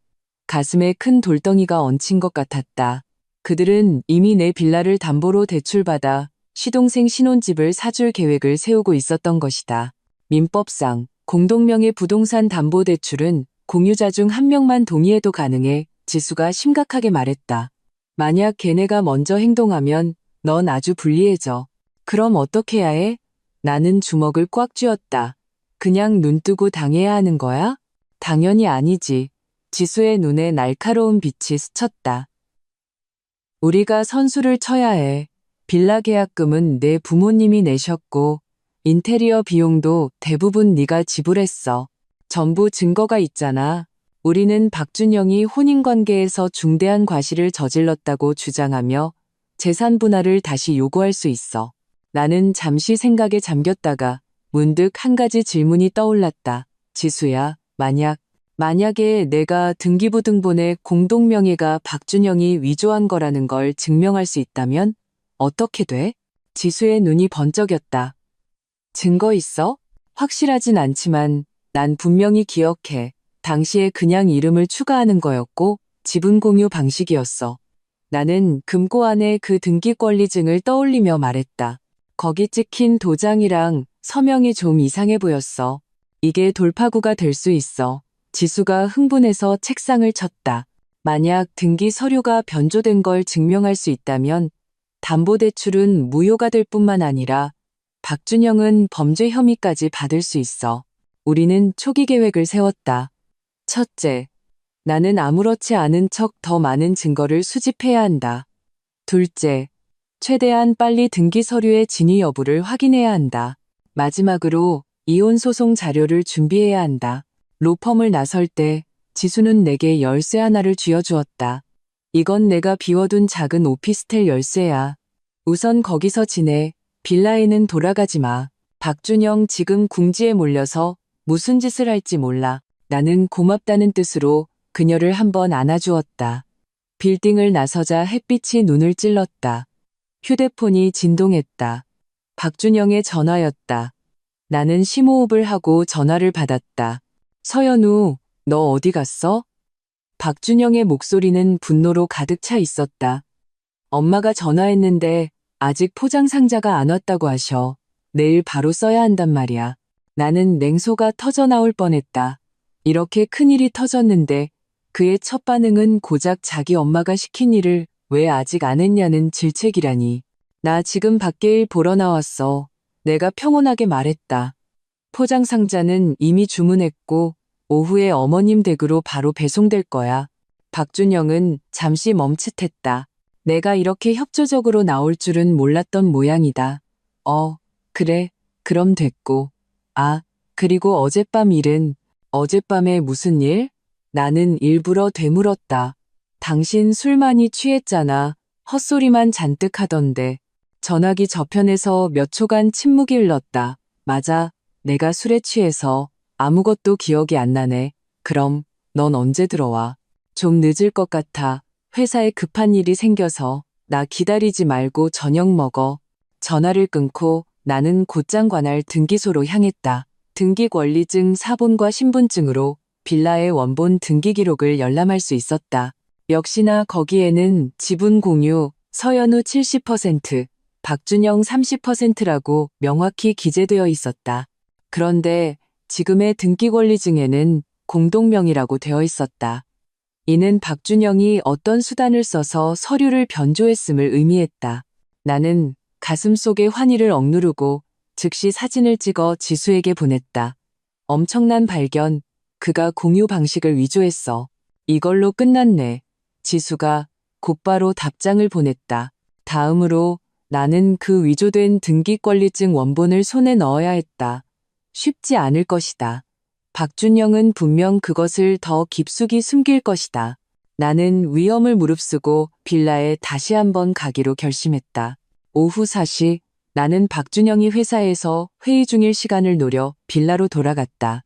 가슴에 큰 돌덩이가 얹힌 것 같았다. 그들은 이미 내 빌라를 담보로 대출받아 시동생 신혼집을 사줄 계획을 세우고 있었던 것이다. 민법상 공동명의 부동산 담보 대출은 공유자 중 한 명만 동의해도 가능해. 지수가 심각하게 말했다. 만약 걔네가 먼저 행동하면 넌 아주 불리해져. 그럼 어떻게 해야 해? 나는 주먹을 꽉 쥐었다. 그냥 눈 뜨고 당해야 하는 거야? 당연히 아니지. 지수의 눈에 날카로운 빛이 스쳤다. 우리가 선수를 쳐야 해. 빌라 계약금은 내 부모님이 내셨고 인테리어 비용도 대부분 네가 지불했어. 전부 증거가 있잖아. 우리는 박준영이 혼인관계에서 중대한 과실을 저질렀다고 주장하며 재산 분할을 다시 요구할 수 있어. 나는 잠시 생각에 잠겼다가 문득 한 가지 질문이 떠올랐다. 지수야, 만약에 내가 등기부등본에 공동명의가 박준영이 위조한 거라는 걸 증명할 수 있다면 어떻게 돼? 지수의 눈이 번쩍였다. 증거 있어? 확실하진 않지만 난 분명히 기억해. 당시에 그냥 이름을 추가하는 거였고 지분 공유 방식이었어. 나는 금고 안에 그 등기권리증을 떠올리며 말했다. 거기 찍힌 도장이랑 서명이 좀 이상해 보였어. 이게 돌파구가 될 수 있어. 지수가 흥분해서 책상을 쳤다. 만약 등기 서류가 변조된 걸 증명할 수 있다면 담보대출은 무효가 될 뿐만 아니라 박준영은 범죄 혐의까지 받을 수 있어. 우리는 초기 계획을 세웠다. 첫째, 나는 아무렇지 않은 척 더 많은 증거를 수집해야 한다. 둘째, 최대한 빨리 등기 서류의 진위 여부를 확인해야 한다. 마지막으로 이혼 소송 자료를 준비해야 한다. 로펌을 나설 때 지수는 내게 열쇠 하나를 쥐어주었다. 이건 내가 비워둔 작은 오피스텔 열쇠야. 우선 거기서 지내. 빌라에는 돌아가지 마. 박준영 지금 궁지에 몰려서 무슨 짓을 할지 몰라. 나는 고맙다는 뜻으로 그녀를 한번 안아주었다. 빌딩을 나서자 햇빛이 눈을 찔렀다. 휴대폰이 진동했다. 박준영의 전화였다. 나는 심호흡을 하고 전화를 받았다. 서연우, 너 어디 갔어? 박준영의 목소리는 분노로 가득 차 있었다. 엄마가 전화했는데 아직 포장 상자가 안 왔다고 하셔. 내일 바로 써야 한단 말이야. 나는 냉소가 터져 나올 뻔했다. 이렇게 큰일이 터졌는데 그의 첫 반응은 고작 자기 엄마가 시킨 일을 왜 아직 안 했냐는 질책이라니. 나 지금 밖에 일 보러 나왔어. 내가 평온하게 말했다. 포장 상자는 이미 주문했고 오후에 어머님 댁으로 바로 배송될 거야. 박준영은 잠시 멈칫했다. 내가 이렇게 협조적으로 나올 줄은 몰랐던 모양이다. 그래, 그럼 됐고. 그리고 어젯밤 일은, 어젯밤에 무슨 일? 나는 일부러 되물었다. 당신 술 많이 취했잖아. 헛소리만 잔뜩 하던데. 전화기 저편에서 몇 초간 침묵이 흘렀다. 맞아, 내가 술에 취해서 아무것도 기억이 안 나네. 그럼 넌 언제 들어와? 좀 늦을 것 같아. 회사에 급한 일이 생겨서. 나 기다리지 말고 저녁 먹어. 전화를 끊고 나는 곧장 관할 등기소로 향했다. 등기 권리증 사본과 신분증으로 빌라의 원본 등기 기록을 열람할 수 있었다. 역시나 거기에는 지분 공유, 서연우 70%, 박준영 30%라고 명확히 기재되어 있었다. 그런데 지금의 등기 권리증에는 공동명의라고 되어 있었다. 이는 박준영이 어떤 수단을 써서 서류를 변조했음을 의미했다. 나는 가슴속에 환희를 억누르고 즉시 사진을 찍어 지수에게 보냈다. 엄청난 발견. 그가 공유 방식을 위조했어. 이걸로 끝났네. 지수가 곧바로 답장을 보냈다. 다음으로 나는 그 위조된 등기권리증 원본을 손에 넣어야 했다. 쉽지 않을 것이다. 박준영은 분명 그것을 더 깊숙이 숨길 것이다. 나는 위험을 무릅쓰고 빌라에 다시 한번 가기로 결심했다. 오후 4시 나는 박준영이 회사에서 회의 중일 시간을 노려 빌라로 돌아갔다.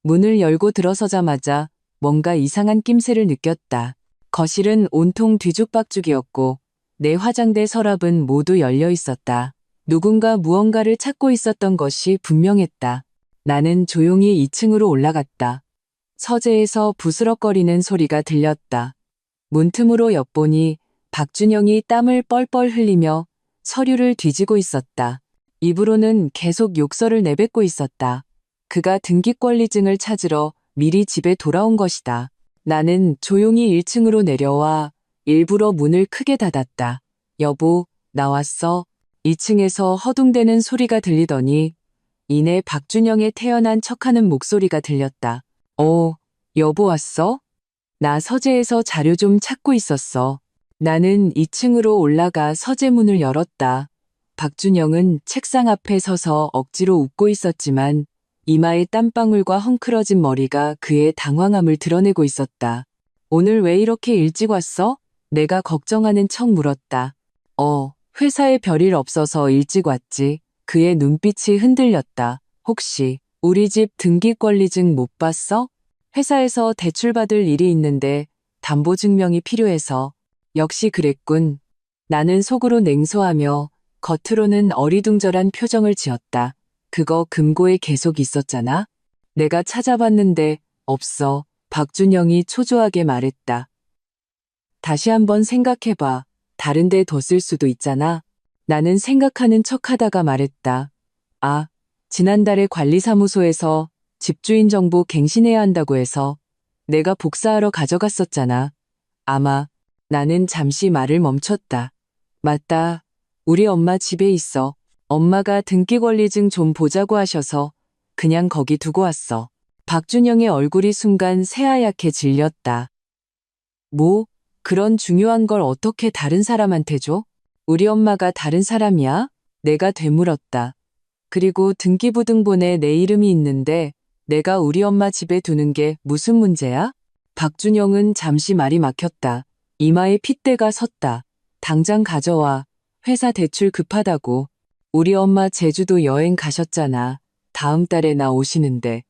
문을 열고 들어서자마자 뭔가 이상한 낌새를 느꼈다. 거실은 온통 뒤죽박죽이었고 내 화장대 서랍은 모두 열려 있었다. 누군가 무언가를 찾고 있었던 것이 분명했다. 나는 조용히 2층으로 올라갔다. 서재에서 부스럭거리는 소리가 들렸다. 문틈으로 엿보니 박준영이 땀을 뻘뻘 흘리며 서류를 뒤지고 있었다. 입으로는 계속 욕설을 내뱉고 있었다. 그가 등기권리증을 찾으러 미리 집에 돌아온 것이다. 나는 조용히 1층으로 내려와 일부러 문을 크게 닫았다. 여보, 나왔어. 2층에서 허둥대는 소리가 들리더니 이내 박준영의 태연한 척하는 목소리가 들렸다. 여보 왔어? 나 서재에서 자료 좀 찾고 있었어. 나는 2층으로 올라가 서재 문을 열었다. 박준영은 책상 앞에 서서 억지로 웃고 있었지만 이마에 땀방울과 헝클어진 머리가 그의 당황함을 드러내고 있었다. 오늘 왜 이렇게 일찍 왔어? 내가 걱정하는 척 물었다. 회사에 별일 없어서 일찍 왔지. 그의 눈빛이 흔들렸다. 혹시 우리 집 등기권리증 못 봤어? 회사에서 대출받을 일이 있는데 담보증명이 필요해서. 역시 그랬군. 나는 속으로 냉소하며 겉으로는 어리둥절한 표정을 지었다. 그거 금고에 계속 있었잖아? 내가 찾아봤는데 없어. 박준영이 초조하게 말했다. 다시 한번 생각해봐. 다른 데 뒀을 수도 있잖아. 나는 생각하는 척하다가 말했다. 지난달에 관리사무소에서 집주인 정보 갱신해야 한다고 해서 내가 복사하러 가져갔었잖아. 아마. 나는 잠시 말을 멈췄다. 맞다. 우리 엄마 집에 있어. 엄마가 등기권리증 좀 보자고 하셔서 그냥 거기 두고 왔어. 박준영의 얼굴이 순간 새하얗게 질렸다. 뭐? 그런 중요한 걸 어떻게 다른 사람한테 줘? 우리 엄마가 다른 사람이야? 내가 되물었다. 그리고 등기부등본에 내 이름이 있는데 내가 우리 엄마 집에 두는 게 무슨 문제야? 박준영은 잠시 말이 막혔다. 이마에 핏대가 섰다. 당장 가져와. 회사 대출 급하다고. 우리 엄마 제주도 여행 가셨잖아. 다음 달에 나 오시는데.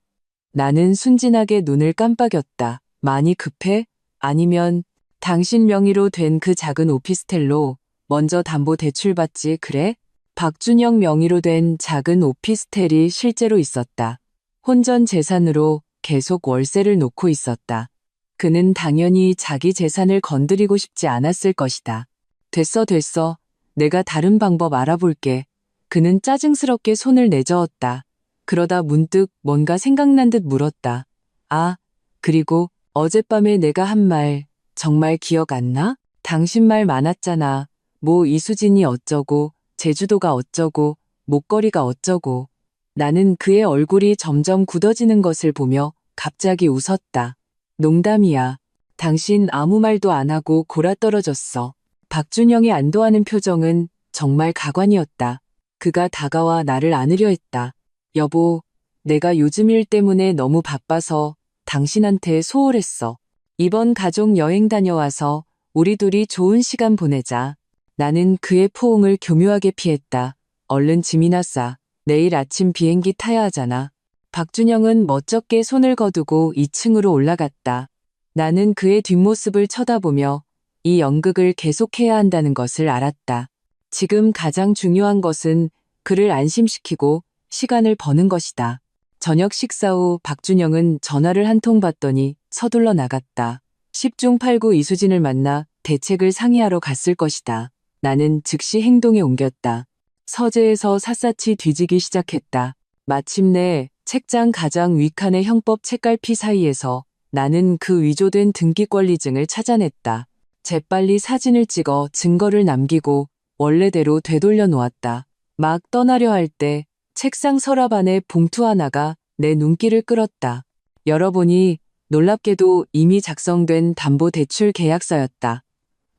나는 순진하게 눈을 깜빡였다. 많이 급해? 아니면 당신 명의로 된 그 작은 오피스텔로 먼저 담보 대출 받지 그래? 박준영 명의로 된 작은 오피스텔이 실제로 있었다. 혼전 재산으로 계속 월세를 놓고 있었다. 그는 당연히 자기 재산을 건드리고 싶지 않았을 것이다. 됐어. 내가 다른 방법 알아볼게. 그는 짜증스럽게 손을 내저었다. 그러다 문득 뭔가 생각난 듯 물었다. 아, 그리고 어젯밤에 내가 한 말 정말 기억 안 나? 당신 말 많았잖아. 뭐 이수진이 어쩌고, 제주도가 어쩌고, 목걸이가 어쩌고. 나는 그의 얼굴이 점점 굳어지는 것을 보며 갑자기 웃었다. 농담이야. 당신 아무 말도 안 하고 골아떨어졌어. 박준영이 안도하는 표정은 정말 가관이었다. 그가 다가와 나를 안으려 했다. 여보, 내가 요즘 일 때문에 너무 바빠서 당신한테 소홀했어. 이번 가족 여행 다녀와서 우리 둘이 좋은 시간 보내자. 나는 그의 포옹을 교묘하게 피했다. 얼른 짐이나 싸. 내일 아침 비행기 타야 하잖아. 박준영은 멋쩍게 손을 거두고 2층으로 올라갔다. 나는 그의 뒷모습을 쳐다보며 이 연극을 계속해야 한다는 것을 알았다. 지금 가장 중요한 것은 그를 안심시키고 시간을 버는 것이다. 저녁 식사 후 박준영은 전화를 한 통 받더니 서둘러 나갔다. 10중 8구 이수진을 만나 대책을 상의하러 갔을 것이다. 나는 즉시 행동에 옮겼다. 서재에서 샅샅이 뒤지기 시작했다. 마침내 책장 가장 윗칸의 형법 책갈피 사이에서 나는 그 위조된 등기권리증을 찾아냈다. 재빨리 사진을 찍어 증거를 남기고 원래대로 되돌려 놓았다. 막 떠나려 할 때 책상 서랍 안에 봉투 하나가 내 눈길을 끌었다. 열어보니 놀랍게도 이미 작성된 담보대출 계약서였다.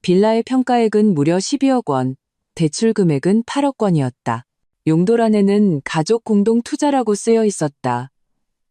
빌라의 평가액은 무려 12억 원, 대출 금액은 8억 원이었다. 용도란에는 가족 공동 투자라고 쓰여 있었다.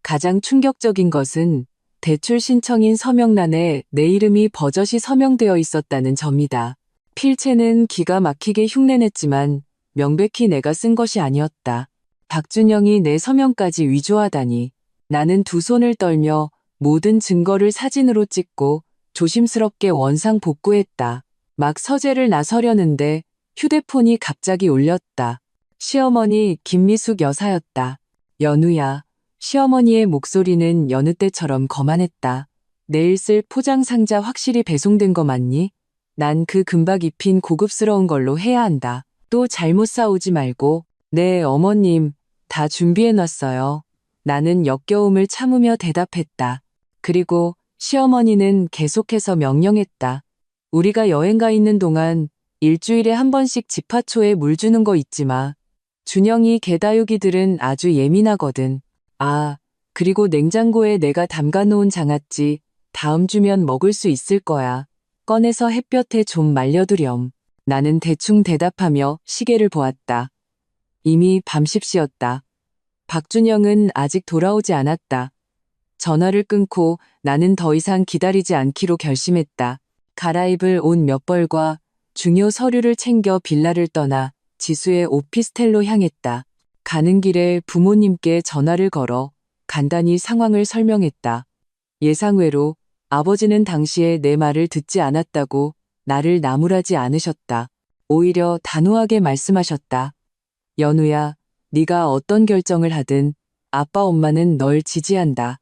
가장 충격적인 것은 대출 신청인 서명란에 내 이름이 버젓이 서명되어 있었다는 점이다. 필체는 기가 막히게 흉내냈지만 명백히 내가 쓴 것이 아니었다. 박준영이 내 서명까지 위조하다니. 나는 두 손을 떨며 모든 증거를 사진으로 찍고 조심스럽게 원상 복구했다. 막 서재를 나서려는데 휴대폰이 갑자기 울렸다. 시어머니 김미숙 여사였다. 연우야. 시어머니의 목소리는 여느 때처럼 거만했다. 내일 쓸 포장 상자 확실히 배송된 거 맞니? 난 그 금박 입힌 고급스러운 걸로 해야 한다. 또 잘못 싸우지 말고. 네, 어머님. 다 준비해놨어요. 나는 역겨움을 참으며 대답했다. 그리고 시어머니는 계속해서 명령했다. 우리가 여행 가 있는 동안 일주일에 한 번씩 집화초에 물 주는 거 잊지 마. 준영이 개다육이들은 아주 예민하거든. 아, 그리고 냉장고에 내가 담가놓은 장아찌 다음 주면 먹을 수 있을 거야. 꺼내서 햇볕에 좀 말려두렴. 나는 대충 대답하며 시계를 보았다. 이미 밤 10시였다. 박준영은 아직 돌아오지 않았다. 전화를 끊고 나는 더 이상 기다리지 않기로 결심했다. 갈아입을 옷 몇 벌과 중요 서류를 챙겨 빌라를 떠나 지수의 오피스텔로 향했다. 가는 길에 부모님께 전화를 걸어 간단히 상황을 설명했다. 예상외로 아버지는 당시에 내 말을 듣지 않았다고 나를 나무라지 않으셨다. 오히려 단호하게 말씀하셨다. 연우야, 네가 어떤 결정을 하든 아빠 엄마는 널 지지한다.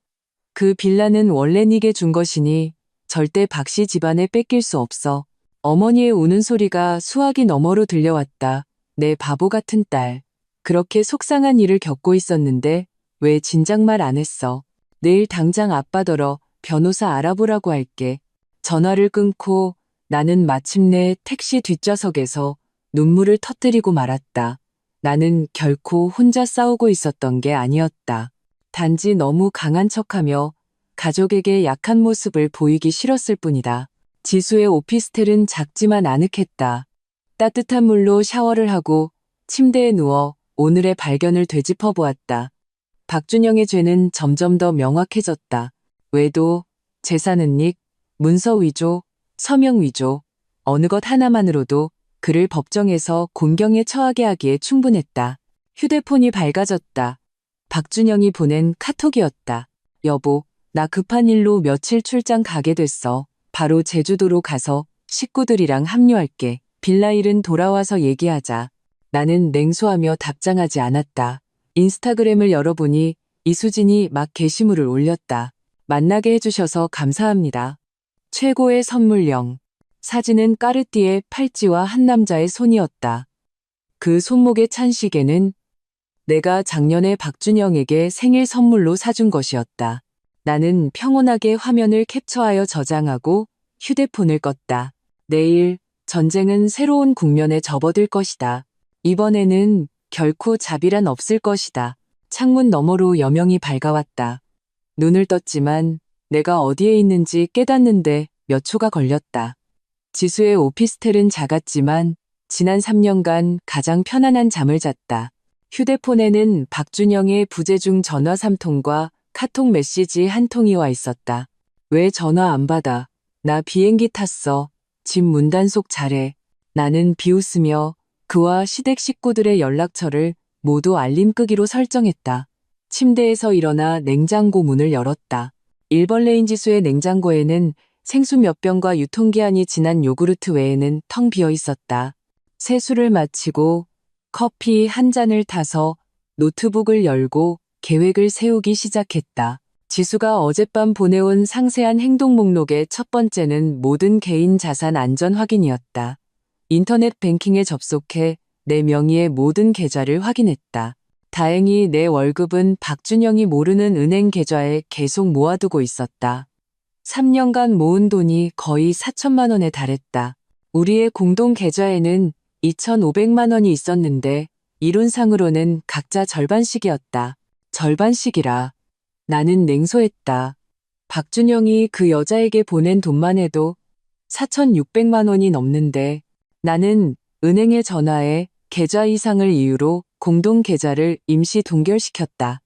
그 빌라는 원래 네게 준 것이니 절대 박씨 집안에 뺏길 수 없어. 어머니의 우는 소리가 수화기 너머로 들려왔다. 내 바보 같은 딸. 그렇게 속상한 일을 겪고 있었는데 왜 진작 말 안 했어. 내일 당장 아빠더러 변호사 알아보라고 할게. 전화를 끊고 나는 마침내 택시 뒷좌석에서 눈물을 터뜨리고 말았다. 나는 결코 혼자 싸우고 있었던 게 아니었다. 단지 너무 강한 척하며 가족에게 약한 모습을 보이기 싫었을 뿐이다. 지수의 오피스텔은 작지만 아늑했다. 따뜻한 물로 샤워를 하고 침대에 누워 오늘의 발견을 되짚어 보았다. 박준영의 죄는 점점 더 명확해졌다. 외도, 재산은닉, 문서 위조, 서명 위조, 어느 것 하나만으로도 그를 법정에서 곤경에 처하게 하기에 충분했다. 휴대폰이 밝아졌다. 박준영이 보낸 카톡이었다. 여보, 나 급한 일로 며칠 출장 가게 됐어. 바로 제주도로 가서 식구들이랑 합류할게. 빌라 일은 돌아와서 얘기하자. 나는 냉소하며 답장하지 않았다. 인스타그램을 열어보니 이수진이 막 게시물을 올렸다. 만나게 해주셔서 감사합니다. 최고의 선물용. 사진은 까르띠에 팔찌와 한 남자의 손이었다. 그 손목에 찬 시계는 내가 작년에 박준영에게 생일 선물로 사준 것이었다. 나는 평온하게 화면을 캡처하여 저장하고 휴대폰을 껐다. 내일 전쟁은 새로운 국면에 접어들 것이다. 이번에는 결코 자비란 없을 것이다. 창문 너머로 여명이 밝아왔다. 눈을 떴지만 내가 어디에 있는지 깨닫는데 몇 초가 걸렸다. 지수의 오피스텔은 작았지만 지난 3년간 가장 편안한 잠을 잤다. 휴대폰에는 박준영의 부재중 전화 3통과 카톡 메시지 1통이 와 있었다. 왜 전화 안 받아? 나 비행기 탔어. 집 문단속 잘해. 나는 비웃으며 그와 시댁 식구들의 연락처를 모두 알림 끄기로 설정했다. 침대에서 일어나 냉장고 문을 열었다. 일벌레인 지수의 냉장고에는 생수 몇 병과 유통기한이 지난 요구르트 외에는 텅 비어 있었다. 세수를 마치고 커피 한 잔을 타서 노트북을 열고 계획을 세우기 시작했다. 지수가 어젯밤 보내온 상세한 행동 목록의 첫 번째는 모든 개인 자산 안전 확인이었다. 인터넷 뱅킹에 접속해 내 명의의 모든 계좌를 확인했다. 다행히 내 월급은 박준영이 모르는 은행 계좌에 계속 모아두고 있었다. 3년간 모은 돈이 거의 4천만 원에 달했다. 우리의 공동 계좌에는 2,500만 원이 있었는데 이론상으로는 각자 절반씩이었다. 절반씩이라. 나는 냉소했다. 박준영이 그 여자에게 보낸 돈만 해도 4,600만 원이 넘는데 나는 은행에 전화해 계좌 이상을 이유로 공동 계좌를 임시 동결시켰다.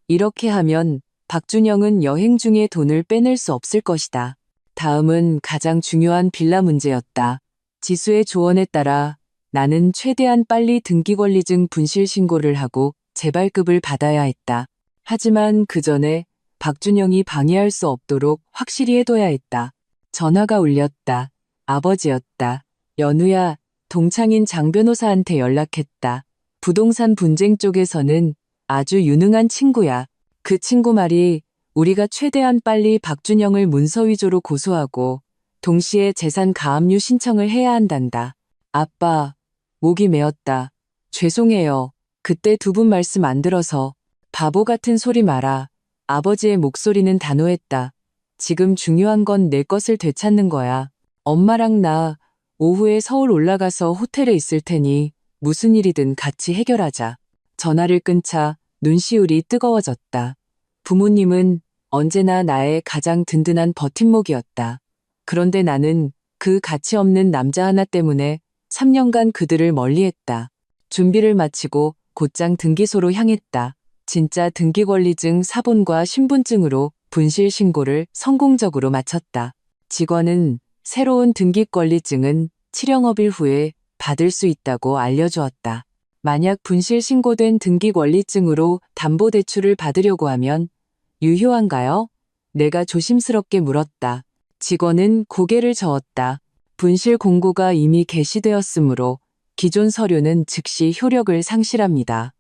이렇게 하면 박준영은 여행 중에 돈을 빼낼 수 없을 것이다. 다음은 가장 중요한 빌라 문제였다. 지수의 조언에 따라 나는 최대한 빨리 등기권리증 분실 신고를 하고 재발급을 받아야 했다. 하지만 그 전에 박준영이 방해할 수 없도록 확실히 해둬야 했다. 전화가 울렸다. 아버지였다. 연우야, 동창인 장 변호사한테 연락했다. 부동산 분쟁 쪽에서는 아주 유능한 친구야. 그 친구 말이 우리가 최대한 빨리 박준영을 문서 위조로 고소하고 동시에 재산 가압류 신청을 해야 한단다. 아빠, 목이 메었다. 죄송해요. 그때 두 분 말씀 안 들어서. 바보 같은 소리 마라. 아버지의 목소리는 단호했다. 지금 중요한 건 내 것을 되찾는 거야. 엄마랑 나 오후에 서울 올라가서 호텔에 있을 테니 무슨 일이든 같이 해결하자. 전화를 끊자 눈시울이 뜨거워졌다. 부모님은 언제나 나의 가장 든든한 버팀목이었다. 그런데 나는 그 가치 없는 남자 하나 때문에 3년간 그들을 멀리했다. 준비를 마치고 곧장 등기소로 향했다. 진짜 등기권리증 사본과 신분증으로 분실 신고를 성공적으로 마쳤다. 직원은 새로운 등기권리증은 7영업일 후에 받을 수 있다고 알려주었다. 만약 분실 신고된 등기권리증으로 담보대출을 받으려고 하면 유효한가요? 내가 조심스럽게 물었다. 직원은 고개를 저었다. 분실 공고가 이미 게시되었으므로 기존 서류는 즉시 효력을 상실합니다.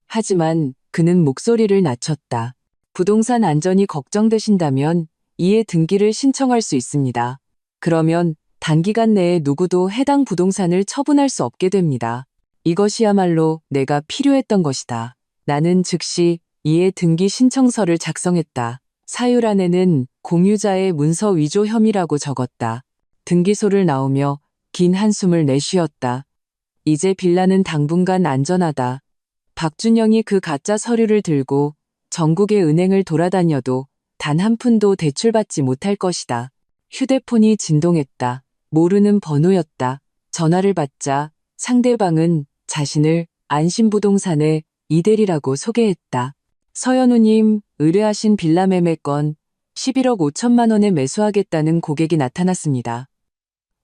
하지만 그는 목소리를 낮췄다. 부동산 안전이 걱정되신다면 이에 등기를 신청할 수 있습니다. 그러면 단기간 내에 누구도 해당 부동산을 처분할 수 없게 됩니다. 이것이야말로 내가 필요했던 것이다. 나는 즉시 이에 등기 신청서를 작성했다. 사유란에는 공유자의 문서 위조 혐의라고 적었다. 등기소를 나오며 긴 한숨을 내쉬었다. 이제 빌라는 당분간 안전하다. 박준영이 그 가짜 서류를 들고 전국의 은행을 돌아다녀도 단 한 푼도 대출받지 못할 것이다. 휴대폰이 진동했다. 모르는 번호였다. 전화를 받자 상대방은 자신을 안심부동산의 이대리라고 소개했다. 서연우님, 의뢰하신 빌라 매매건 11억 5천만 원에 매수하겠다는 고객이 나타났습니다.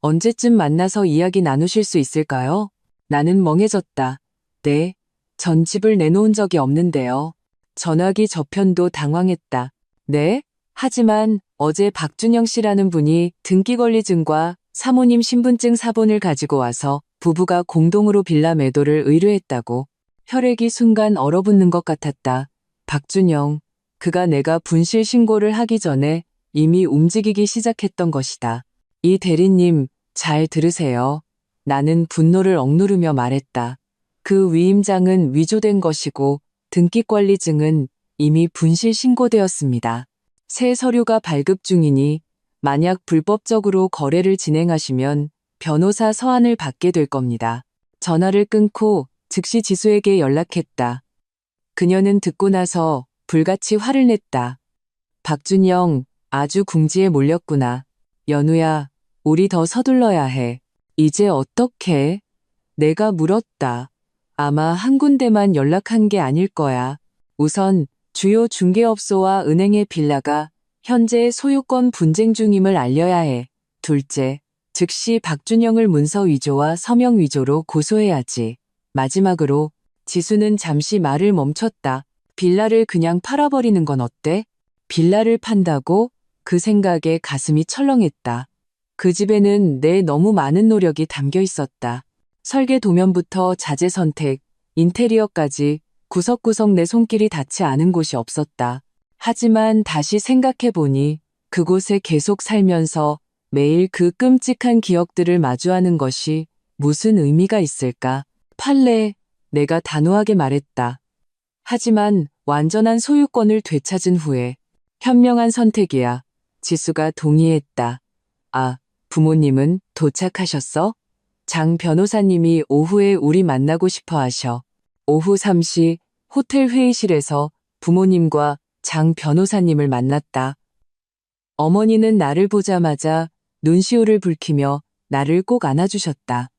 언제쯤 만나서 이야기 나누실 수 있을까요? 나는 멍해졌다. 네, 전 집을 내놓은 적이 없는데요. 전화기 저편도 당황했다. 네? 하지만 어제 박준영 씨라는 분이 등기권리증과 사모님 신분증 사본을 가지고 와서 부부가 공동으로 빌라 매도를 의뢰했다고. 혈액이 순간 얼어붙는 것 같았다. 박준영, 그가 내가 분실 신고를 하기 전에 이미 움직이기 시작했던 것이다. 이 대리님, 잘 들으세요. 나는 분노를 억누르며 말했다. 그 위임장은 위조된 것이고 등기권리증은 이미 분실 신고되었습니다. 새 서류가 발급 중이니 만약 불법적으로 거래를 진행하시면 변호사 서한을 받게 될 겁니다. 전화를 끊고 즉시 지수에게 연락했다. 그녀는 듣고 나서 불같이 화를 냈다. 박준영, 아주 궁지에 몰렸구나. 연우야, 우리 더 서둘러야 해. 이제 어떡해? 내가 물었다. 아마 한 군데만 연락한 게 아닐 거야. 우선 주요 중개업소와 은행의 빌라가 현재 소유권 분쟁 중임을 알려야 해. 둘째, 즉시 박준영을 문서 위조와 서명 위조로 고소해야지. 마지막으로 지수는 잠시 말을 멈췄다. 빌라를 그냥 팔아버리는 건 어때? 빌라를 판다고? 그 생각에 가슴이 철렁했다. 그 집에는 내 너무 많은 노력이 담겨 있었다. 설계 도면부터 자재 선택, 인테리어까지 구석구석 내 손길이 닿지 않은 곳이 없었다. 하지만 다시 생각해보니 그곳에 계속 살면서 매일 그 끔찍한 기억들을 마주하는 것이 무슨 의미가 있을까? 팔래, 내가 단호하게 말했다. 하지만 완전한 소유권을 되찾은 후에 현명한 선택이야. 지수가 동의했다. 아, 부모님은 도착하셨어? 장 변호사님이 오후에 우리 만나고 싶어 하셔. 오후 3시 호텔 회의실에서 부모님과 장 변호사님을 만났다. 어머니는 나를 보자마자 눈시울을 붉히며 나를 꼭 안아주셨다.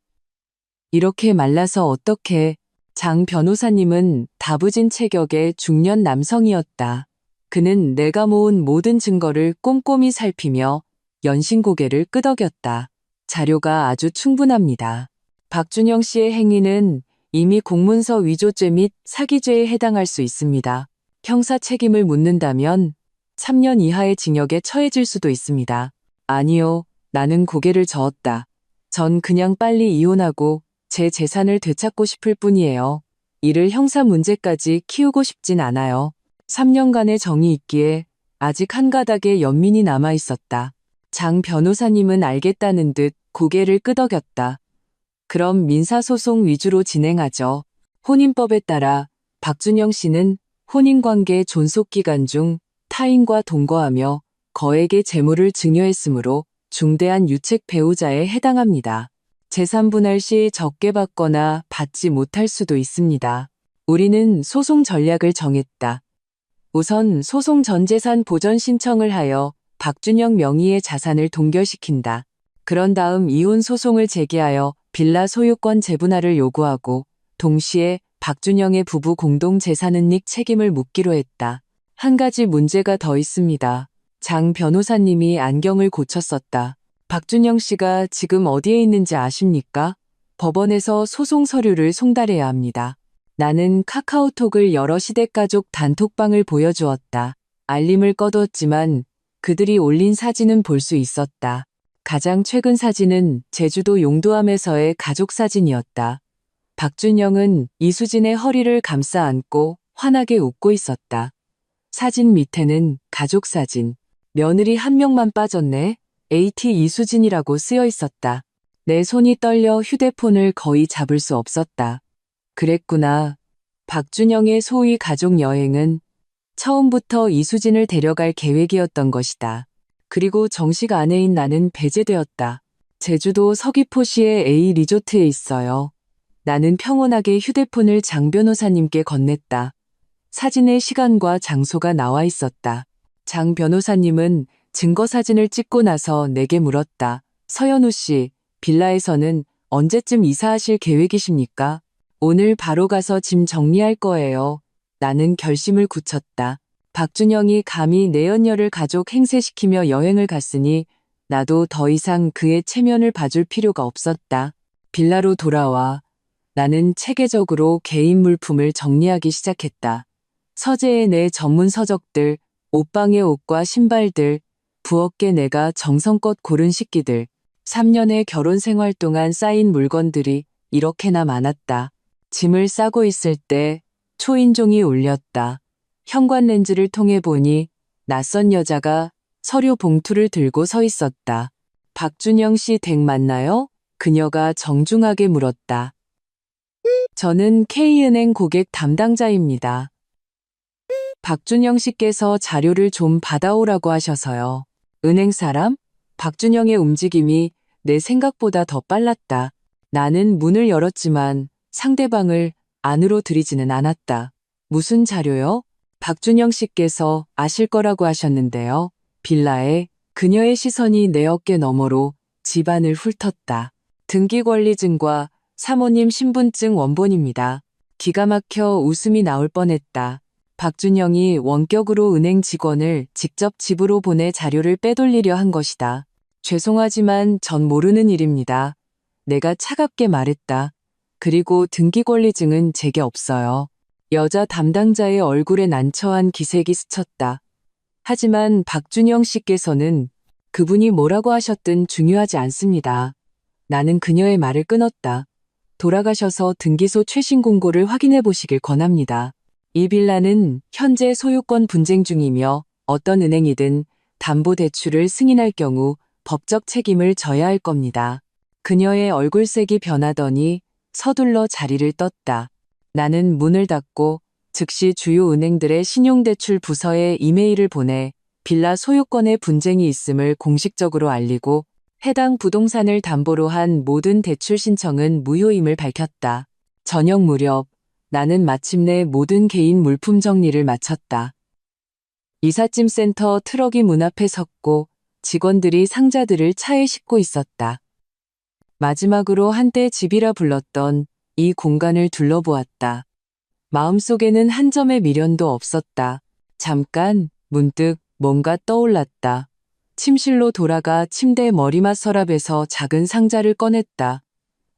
이렇게 말라서 어떡해. 장 변호사님은 다부진 체격의 중년 남성이었다. 그는 내가 모은 모든 증거를 꼼꼼히 살피며 연신 고개를 끄덕였다. 자료가 아주 충분합니다. 박준영 씨의 행위는 이미 공문서 위조죄 및 사기죄에 해당할 수 있습니다. 형사 책임을 묻는다면 3년 이하의 징역에 처해질 수도 있습니다. 아니요, 나는 고개를 저었다. 전 그냥 빨리 이혼하고 제 재산을 되찾고 싶을 뿐이에요. 이를 형사 문제까지 키우고 싶진 않아요. 3년간의 정이 있기에 아직 한 가닥의 연민이 남아 있었다. 장 변호사님은 알겠다는 듯 고개를 끄덕였다. 그럼 민사소송 위주로 진행하죠. 혼인법에 따라 박준영 씨는 혼인관계 존속기간 중 타인과 동거하며 거액의 재물을 증여했으므로 중대한 유책 배우자에 해당합니다. 재산 분할 시 적게 받거나 받지 못할 수도 있습니다. 우리는 소송 전략을 정했다. 우선 소송 전 재산 보전 신청을 하여 박준영 명의의 자산을 동결시킨다. 그런 다음 이혼 소송을 제기하여 빌라 소유권 재분할을 요구하고 동시에 박준영의 부부 공동 재산은닉 책임을 묻기로 했다. 한 가지 문제가 더 있습니다. 장 변호사님이 안경을 고쳤었다. 박준영 씨가 지금 어디에 있는지 아십니까? 법원에서 소송 서류를 송달해야 합니다. 나는 카카오톡을 열어 시댁가족 단톡방을 보여주었다. 알림을 꺼두었지만 그들이 올린 사진은 볼 수 있었다. 가장 최근 사진은 제주도 용두암에서의 가족 사진이었다. 박준영은 이수진의 허리를 감싸 안고 환하게 웃고 있었다. 사진 밑에는 가족 사진. 며느리 한 명만 빠졌네. AT 이수진이라고 쓰여 있었다. 내 손이 떨려 휴대폰을 거의 잡을 수 없었다. 그랬구나. 박준영의 소위 가족 여행은 처음부터 이수진을 데려갈 계획이었던 것이다. 그리고 정식 아내인 나는 배제되었다. 제주도 서귀포시의 A 리조트에 있어요. 나는 평온하게 휴대폰을 장 변호사님께 건넸다. 사진의 시간과 장소가 나와 있었다. 장 변호사님은 증거 사진을 찍고 나서 내게 물었다. 서현우 씨, 빌라에서는 언제쯤 이사하실 계획이십니까? 오늘 바로 가서 짐 정리할 거예요. 나는 결심을 굳혔다. 박준영이 감히 내연녀를 가족 행세시키며 여행을 갔으니 나도 더 이상 그의 체면을 봐줄 필요가 없었다. 빌라로 돌아와 나는 체계적으로 개인 물품을 정리하기 시작했다. 서재에 내 전문 서적들, 옷방의 옷과 신발들, 부엌에 내가 정성껏 고른 식기들, 3년의 결혼 생활 동안 쌓인 물건들이 이렇게나 많았다. 짐을 싸고 있을 때 초인종이 울렸다. 현관렌즈를 통해 보니 낯선 여자가 서류 봉투를 들고 서 있었다. 박준영 씨 댁 맞나요? 그녀가 정중하게 물었다. 저는 K은행 고객 담당자입니다. 박준영 씨께서 자료를 좀 받아오라고 하셔서요. 은행 사람? 박준영의 움직임이 내 생각보다 더 빨랐다. 나는 문을 열었지만 상대방을 안으로 들이지는 않았다. 무슨 자료요? 박준영 씨께서 아실 거라고 하셨는데요. 빌라에 그녀의 시선이 내 어깨 너머로 집안을 훑었다. 등기권리증과 사모님 신분증 원본입니다. 기가 막혀 웃음이 나올 뻔했다. 박준영이 원격으로 은행 직원을 직접 집으로 보내 자료를 빼돌리려 한 것이다. 죄송하지만 전 모르는 일입니다. 내가 차갑게 말했다. 그리고 등기권리증은 제게 없어요. 여자 담당자의 얼굴에 난처한 기색이 스쳤다. 하지만 박준영 씨께서는 그분이 뭐라고 하셨든 중요하지 않습니다. 나는 그녀의 말을 끊었다. 돌아가셔서 등기소 최신 공고를 확인해 보시길 권합니다. 이 빌라는 현재 소유권 분쟁 중이며 어떤 은행이든 담보대출을 승인할 경우 법적 책임을 져야 할 겁니다. 그녀의 얼굴색이 변하더니 서둘러 자리를 떴다. 나는 문을 닫고 즉시 주요 은행들의 신용대출 부서에 이메일을 보내 빌라 소유권의 분쟁이 있음을 공식적으로 알리고 해당 부동산을 담보로 한 모든 대출 신청은 무효임을 밝혔다. 저녁 무렵 나는 마침내 모든 개인 물품 정리를 마쳤다. 이삿짐 센터 트럭이 문 앞에 섰고 직원들이 상자들을 차에 싣고 있었다. 마지막으로 한때 집이라 불렀던 이 공간을 둘러보았다. 마음속에는 한 점의 미련도 없었다. 잠깐 문득 뭔가 떠올랐다. 침실로 돌아가 침대 머리맡 서랍에서 작은 상자를 꺼냈다.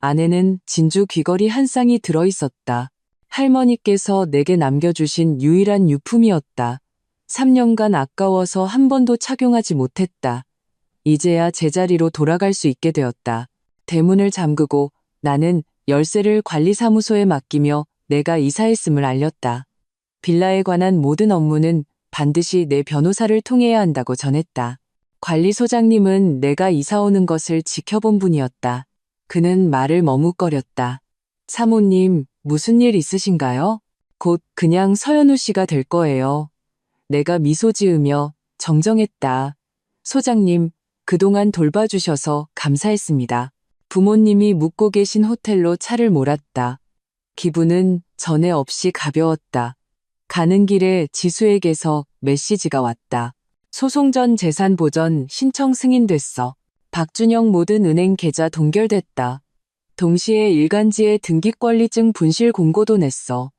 안에는 진주 귀걸이 한 쌍이 들어있었다. 할머니께서 내게 남겨주신 유일한 유품이었다. 3년간 아까워서 한 번도 착용하지 못했다. 이제야 제자리로 돌아갈 수 있게 되었다. 대문을 잠그고 나는 열쇠를 관리사무소에 맡기며 내가 이사했음을 알렸다. 빌라에 관한 모든 업무는 반드시 내 변호사를 통해야 한다고 전했다. 관리소장님은 내가 이사 오는 것을 지켜본 분이었다. 그는 말을 머뭇거렸다. 사모님, 무슨 일 있으신가요? 곧 그냥 서현우 씨가 될 거예요. 내가 미소 지으며 정정했다. 소장님, 그동안 돌봐주셔서 감사했습니다. 부모님이 묵고 계신 호텔로 차를 몰았다. 기분은 전에 없이 가벼웠다. 가는 길에 지수에게서 메시지가 왔다. 소송 전 재산 보전 신청 승인됐어. 박준영 모든 은행 계좌 동결됐다. 동시에 일간지에 등기권리증 분실 공고도 냈어.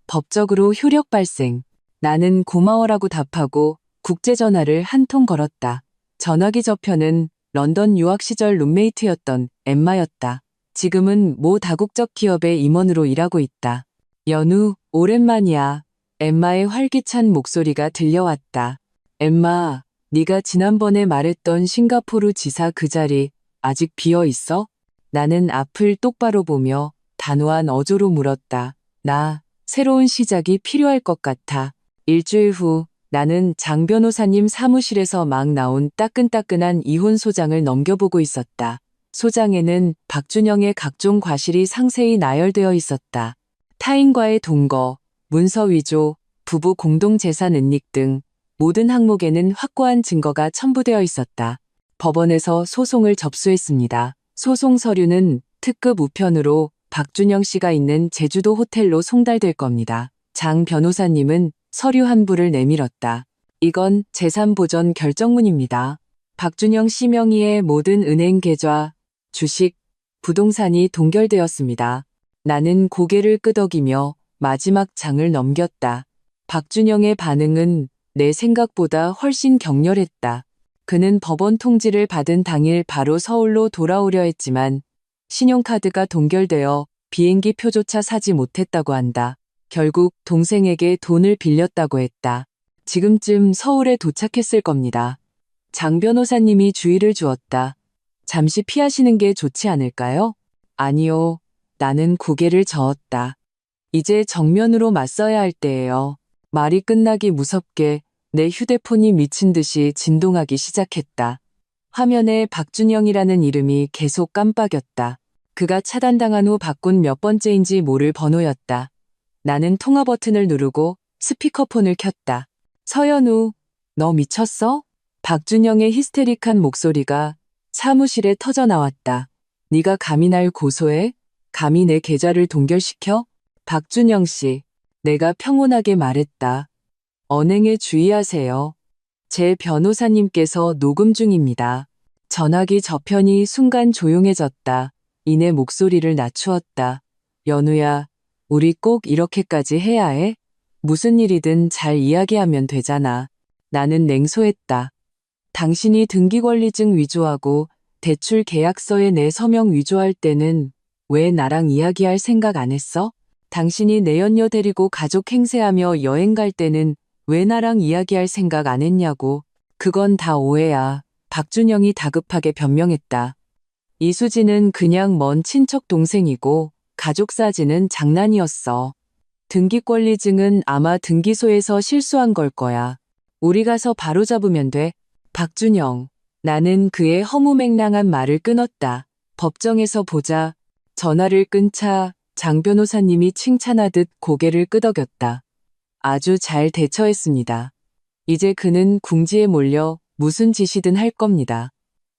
법적으로 효력 발생. 나는 고마워라고 답하고 국제전화를 한 통 걸었다. 전화기 저편은 런던 유학 시절 룸메이트였던 엠마였다. 지금은 모 다국적 기업의 임원으로 일하고 있다. 연우, 오랜만이야. 엠마의 활기찬 목소리가 들려왔다. 엠마, 네가 지난번에 말했던 싱가포르 지사 그 자리 아직 비어 있어? 나는 앞을 똑바로 보며 단호한 어조로 물었다. 나 새로운 시작이 필요할 것 같아. 일주일 후 나는 장 변호사님 사무실에서 막 나온 따끈따끈한 이혼 소장을 넘겨보고 있었다. 소장에는 박준영의 각종 과실이 상세히 나열되어 있었다. 타인과의 동거, 문서 위조, 부부 공동재산 은닉 등 모든 항목에는 확고한 증거가 첨부되어 있었다. 법원에서 소송을 접수했습니다. 소송 서류는 특급 우편으로 박준영 씨가 있는 제주도 호텔로 송달될 겁니다. 장 변호사님은 서류 한 부를 내밀었다. 이건 재산보전 결정문입니다. 박준영 씨 명의의 모든 은행 계좌, 주식, 부동산이 동결되었습니다. 나는 고개를 끄덕이며 마지막 장을 넘겼다. 박준영의 반응은 내 생각보다 훨씬 격렬했다. 그는 법원 통지를 받은 당일 바로 서울로 돌아오려 했지만 신용카드가 동결되어 비행기 표조차 사지 못했다고 한다. 결국 동생에게 돈을 빌렸다고 했다. 지금쯤 서울에 도착했을 겁니다. 장 변호사님이 주의를 주었다. 잠시 피하시는 게 좋지 않을까요? 아니요. 나는 고개를 저었다. 이제 정면으로 맞서야 할 때예요. 말이 끝나기 무섭게 내 휴대폰이 미친 듯이 진동하기 시작했다. 화면에 박준영이라는 이름이 계속 깜빡였다. 그가 차단당한 후 바꾼 몇 번째인지 모를 번호였다. 나는 통화 버튼을 누르고 스피커폰을 켰다. 서연우, 너 미쳤어? 박준영의 히스테릭한 목소리가 사무실에 터져 나왔다. 네가 감히 날 고소해? 감히 내 계좌를 동결시켜? 박준영 씨, 내가 평온하게 말했다. 언행에 주의하세요. 제 변호사님께서 녹음 중입니다. 전화기 저편이 순간 조용해졌다. 이내 목소리를 낮추었다. 연우야, 우리 꼭 이렇게까지 해야 해? 무슨 일이든 잘 이야기하면 되잖아. 나는 냉소했다. 당신이 등기권리증 위조하고 대출 계약서에 내 서명 위조할 때는 왜 나랑 이야기할 생각 안 했어? 당신이 내연녀 데리고 가족 행세하며 여행 갈 때는 왜 나랑 이야기할 생각 안 했냐고. 그건 다 오해야. 박준영이 다급하게 변명했다. 이수지는 그냥 먼 친척 동생이고 가족 사진은 장난이었어. 등기권리증은 아마 등기소에서 실수한 걸 거야. 우리 가서 바로 잡으면 돼. 박준영. 나는 그의 허무맹랑한 말을 끊었다. 법정에서 보자. 전화를 끊자 장 변호사님이 칭찬하듯 고개를 끄덕였다. 아주 잘 대처했습니다. 이제 그는 궁지에 몰려 무슨 짓이든 할 겁니다.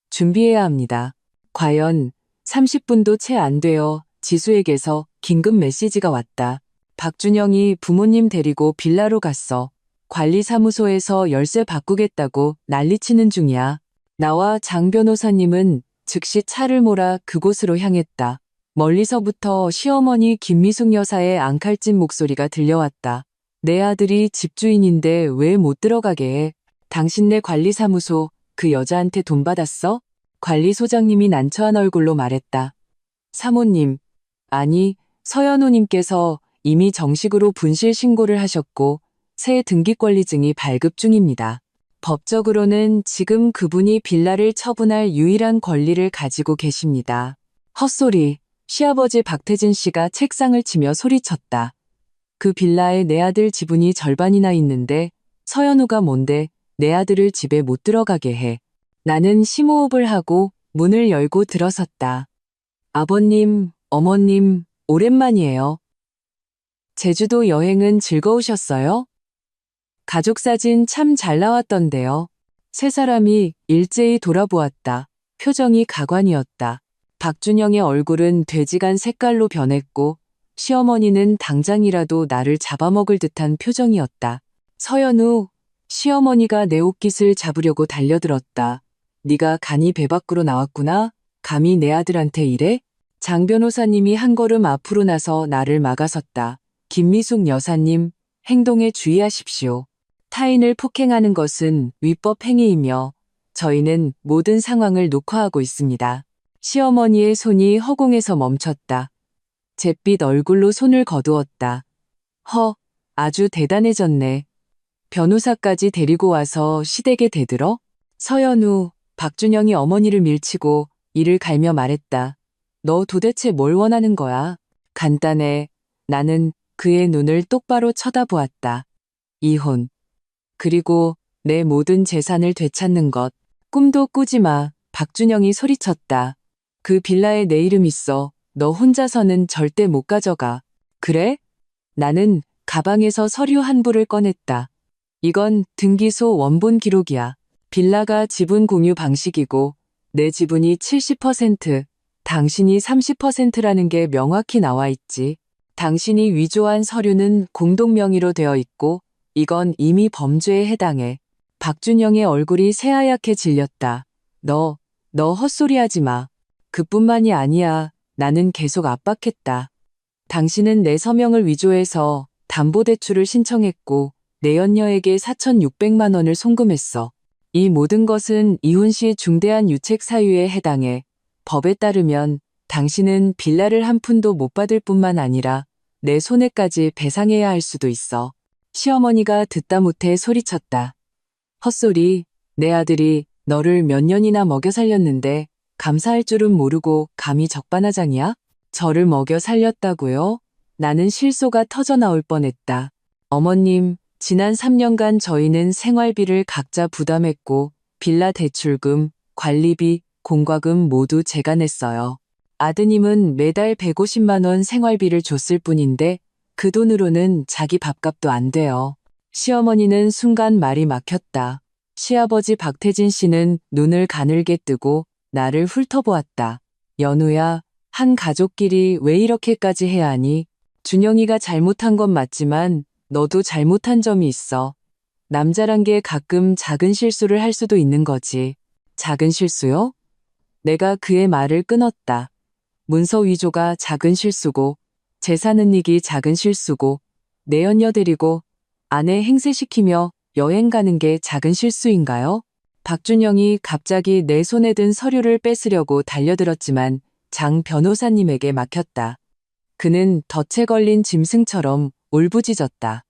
준비해야 합니다. 과연 30분도 채 안 되어 지수에게서 긴급 메시지가 왔다. 박준영이 부모님 데리고 빌라로 갔어. 관리사무소에서 열쇠 바꾸겠다고 난리치는 중이야. 나와 장 변호사님은 즉시 차를 몰아 그곳으로 향했다. 멀리서부터 시어머니 김미숙 여사의 앙칼진 목소리가 들려왔다. 내 아들이 집주인인데 왜 못 들어가게 해? 당신네 관리사무소 그 여자한테 돈 받았어? 관리소장님이 난처한 얼굴로 말했다. 사모님, 아니 서연우님께서 이미 정식으로 분실 신고를 하셨고 새 등기권리증이 발급 중입니다. 법적으로는 지금 그분이 빌라를 처분할 유일한 권리를 가지고 계십니다. 헛소리. 시아버지 박태진 씨가 책상을 치며 소리쳤다. 그 빌라에 내 아들 지분이 절반이나 있는데 서연우가 뭔데 내 아들을 집에 못 들어가게 해. 나는 심호흡을 하고 문을 열고 들어섰다. 아버님, 어머님, 오랜만이에요. 제주도 여행은 즐거우셨어요? 가족사진 참 잘 나왔던데요. 세 사람이 일제히 돌아보았다. 표정이 가관이었다. 박준영의 얼굴은 돼지간 색깔로 변했고 시어머니는 당장이라도 나를 잡아먹을 듯한 표정이었다. 서연우, 시어머니가 내 옷깃을 잡으려고 달려들었다. 네가 간이 배 밖으로 나왔구나? 감히 내 아들한테 이래? 장 변호사님이 한 걸음 앞으로 나서 나를 막아섰다. 김미숙 여사님, 행동에 주의하십시오. 타인을 폭행하는 것은 위법 행위이며 저희는 모든 상황을 녹화하고 있습니다. 시어머니의 손이 허공에서 멈췄다. 잿빛 얼굴로 손을 거두었다. 아주 대단해졌네. 변호사까지 데리고 와서 시댁에 대들어? 서연우, 박준영이 어머니를 밀치고 이를 갈며 말했다. 너 도대체 뭘 원하는 거야? 간단해. 나는 그의 눈을 똑바로 쳐다보았다. 이혼. 그리고 내 모든 재산을 되찾는 것. 꿈도 꾸지 마. 박준영이 소리쳤다. 그 빌라에 내 이름 있어. 너 혼자서는 절대 못 가져가. 그래? 나는 가방에서 서류 한 부를 꺼냈다. 이건 등기소 원본 기록이야. 빌라가 지분 공유 방식이고 내 지분이 70%, 당신이 30%라는 게 명확히 나와 있지. 당신이 위조한 서류는 공동명의로 되어 있고 이건 이미 범죄에 해당해. 박준영의 얼굴이 새하얗게 질렸다. 너 헛소리하지 마. 그뿐만이 아니야. 나는 계속 압박했다. 당신은 내 서명을 위조해서 담보대출을 신청했고 내연녀에게 4,600만 원을 송금했어. 이 모든 것은 이혼 시 중대한 유책 사유에 해당해. 법에 따르면 당신은 빌라를 한 푼도 못 받을 뿐만 아니라 내 손해까지 배상해야 할 수도 있어. 시어머니가 듣다 못해 소리쳤다. 헛소리, 내 아들이 너를 몇 년이나 먹여 살렸는데 감사할 줄은 모르고 감히 적반하장이야? 저를 먹여 살렸다고요? 나는 실소가 터져 나올 뻔했다. 어머님, 지난 3년간 저희는 생활비를 각자 부담했고 빌라 대출금, 관리비, 공과금 모두 제가 냈어요. 아드님은 매달 150만 원 생활비를 줬을 뿐인데 그 돈으로는 자기 밥값도 안 돼요. 시어머니는 순간 말이 막혔다. 시아버지 박태진 씨는 눈을 가늘게 뜨고 나를 훑어보았다. 연우야, 한 가족끼리 왜 이렇게까지 해야 하니? 준영이가 잘못한 건 맞지만 너도 잘못한 점이 있어. 남자란 게 가끔 작은 실수를 할 수도 있는 거지. 작은 실수요? 내가 그의 말을 끊었다. 문서 위조가 작은 실수고 재산 은닉이 작은 실수고 내연녀 데리고 아내 행세시키며 여행 가는 게 작은 실수인가요? 박준영이 갑자기 내 손에 든 서류를 뺏으려고 달려들었지만 장 변호사님에게 막혔다. 그는 덫에 걸린 짐승처럼 울부짖었다.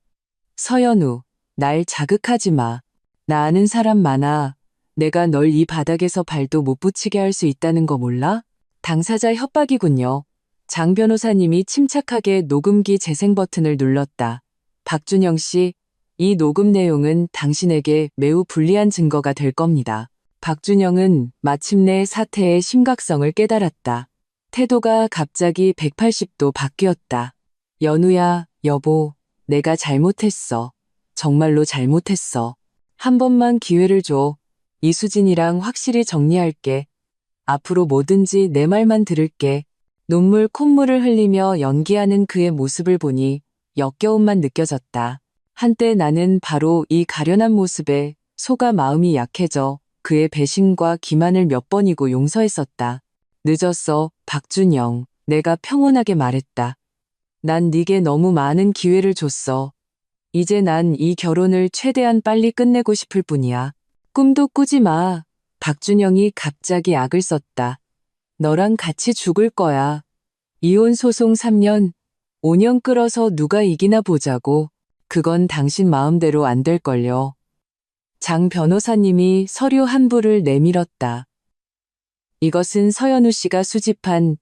서연우, 날 자극하지 마. 나 아는 사람 많아. 내가 널 이 바닥에서 발도 못 붙이게 할 수 있다는 거 몰라? 당사자 협박이군요. 장 변호사님이 침착하게 녹음기 재생 버튼을 눌렀다. 박준영 씨, 이 녹음 내용은 당신에게 매우 불리한 증거가 될 겁니다. 박준영은 마침내 사태의 심각성을 깨달았다. 태도가 갑자기 180도 바뀌었다. 연우야, 여보, 내가 잘못했어. 정말로 잘못했어. 한 번만 기회를 줘. 이수진이랑 확실히 정리할게. 앞으로 뭐든지 내 말만 들을게. 눈물 콧물을 흘리며 연기하는 그의 모습을 보니 역겨움만 느껴졌다. 한때 나는 바로 이 가련한 모습에 속아 마음이 약해져 그의 배신과 기만을 몇 번이고 용서했었다. 늦었어, 박준영. 내가 평온하게 말했다. 난 네게 너무 많은 기회를 줬어. 이제 난 이 결혼을 최대한 빨리 끝내고 싶을 뿐이야. 꿈도 꾸지 마. 박준영이 갑자기 악을 썼다. 너랑 같이 죽을 거야. 이혼 소송 3년, 5년 끌어서 누가 이기나 보자고. 그건 당신 마음대로 안 될걸요. 장 변호사님이 서류 한 부를 내밀었다. 이것은 서연우 씨가 수집한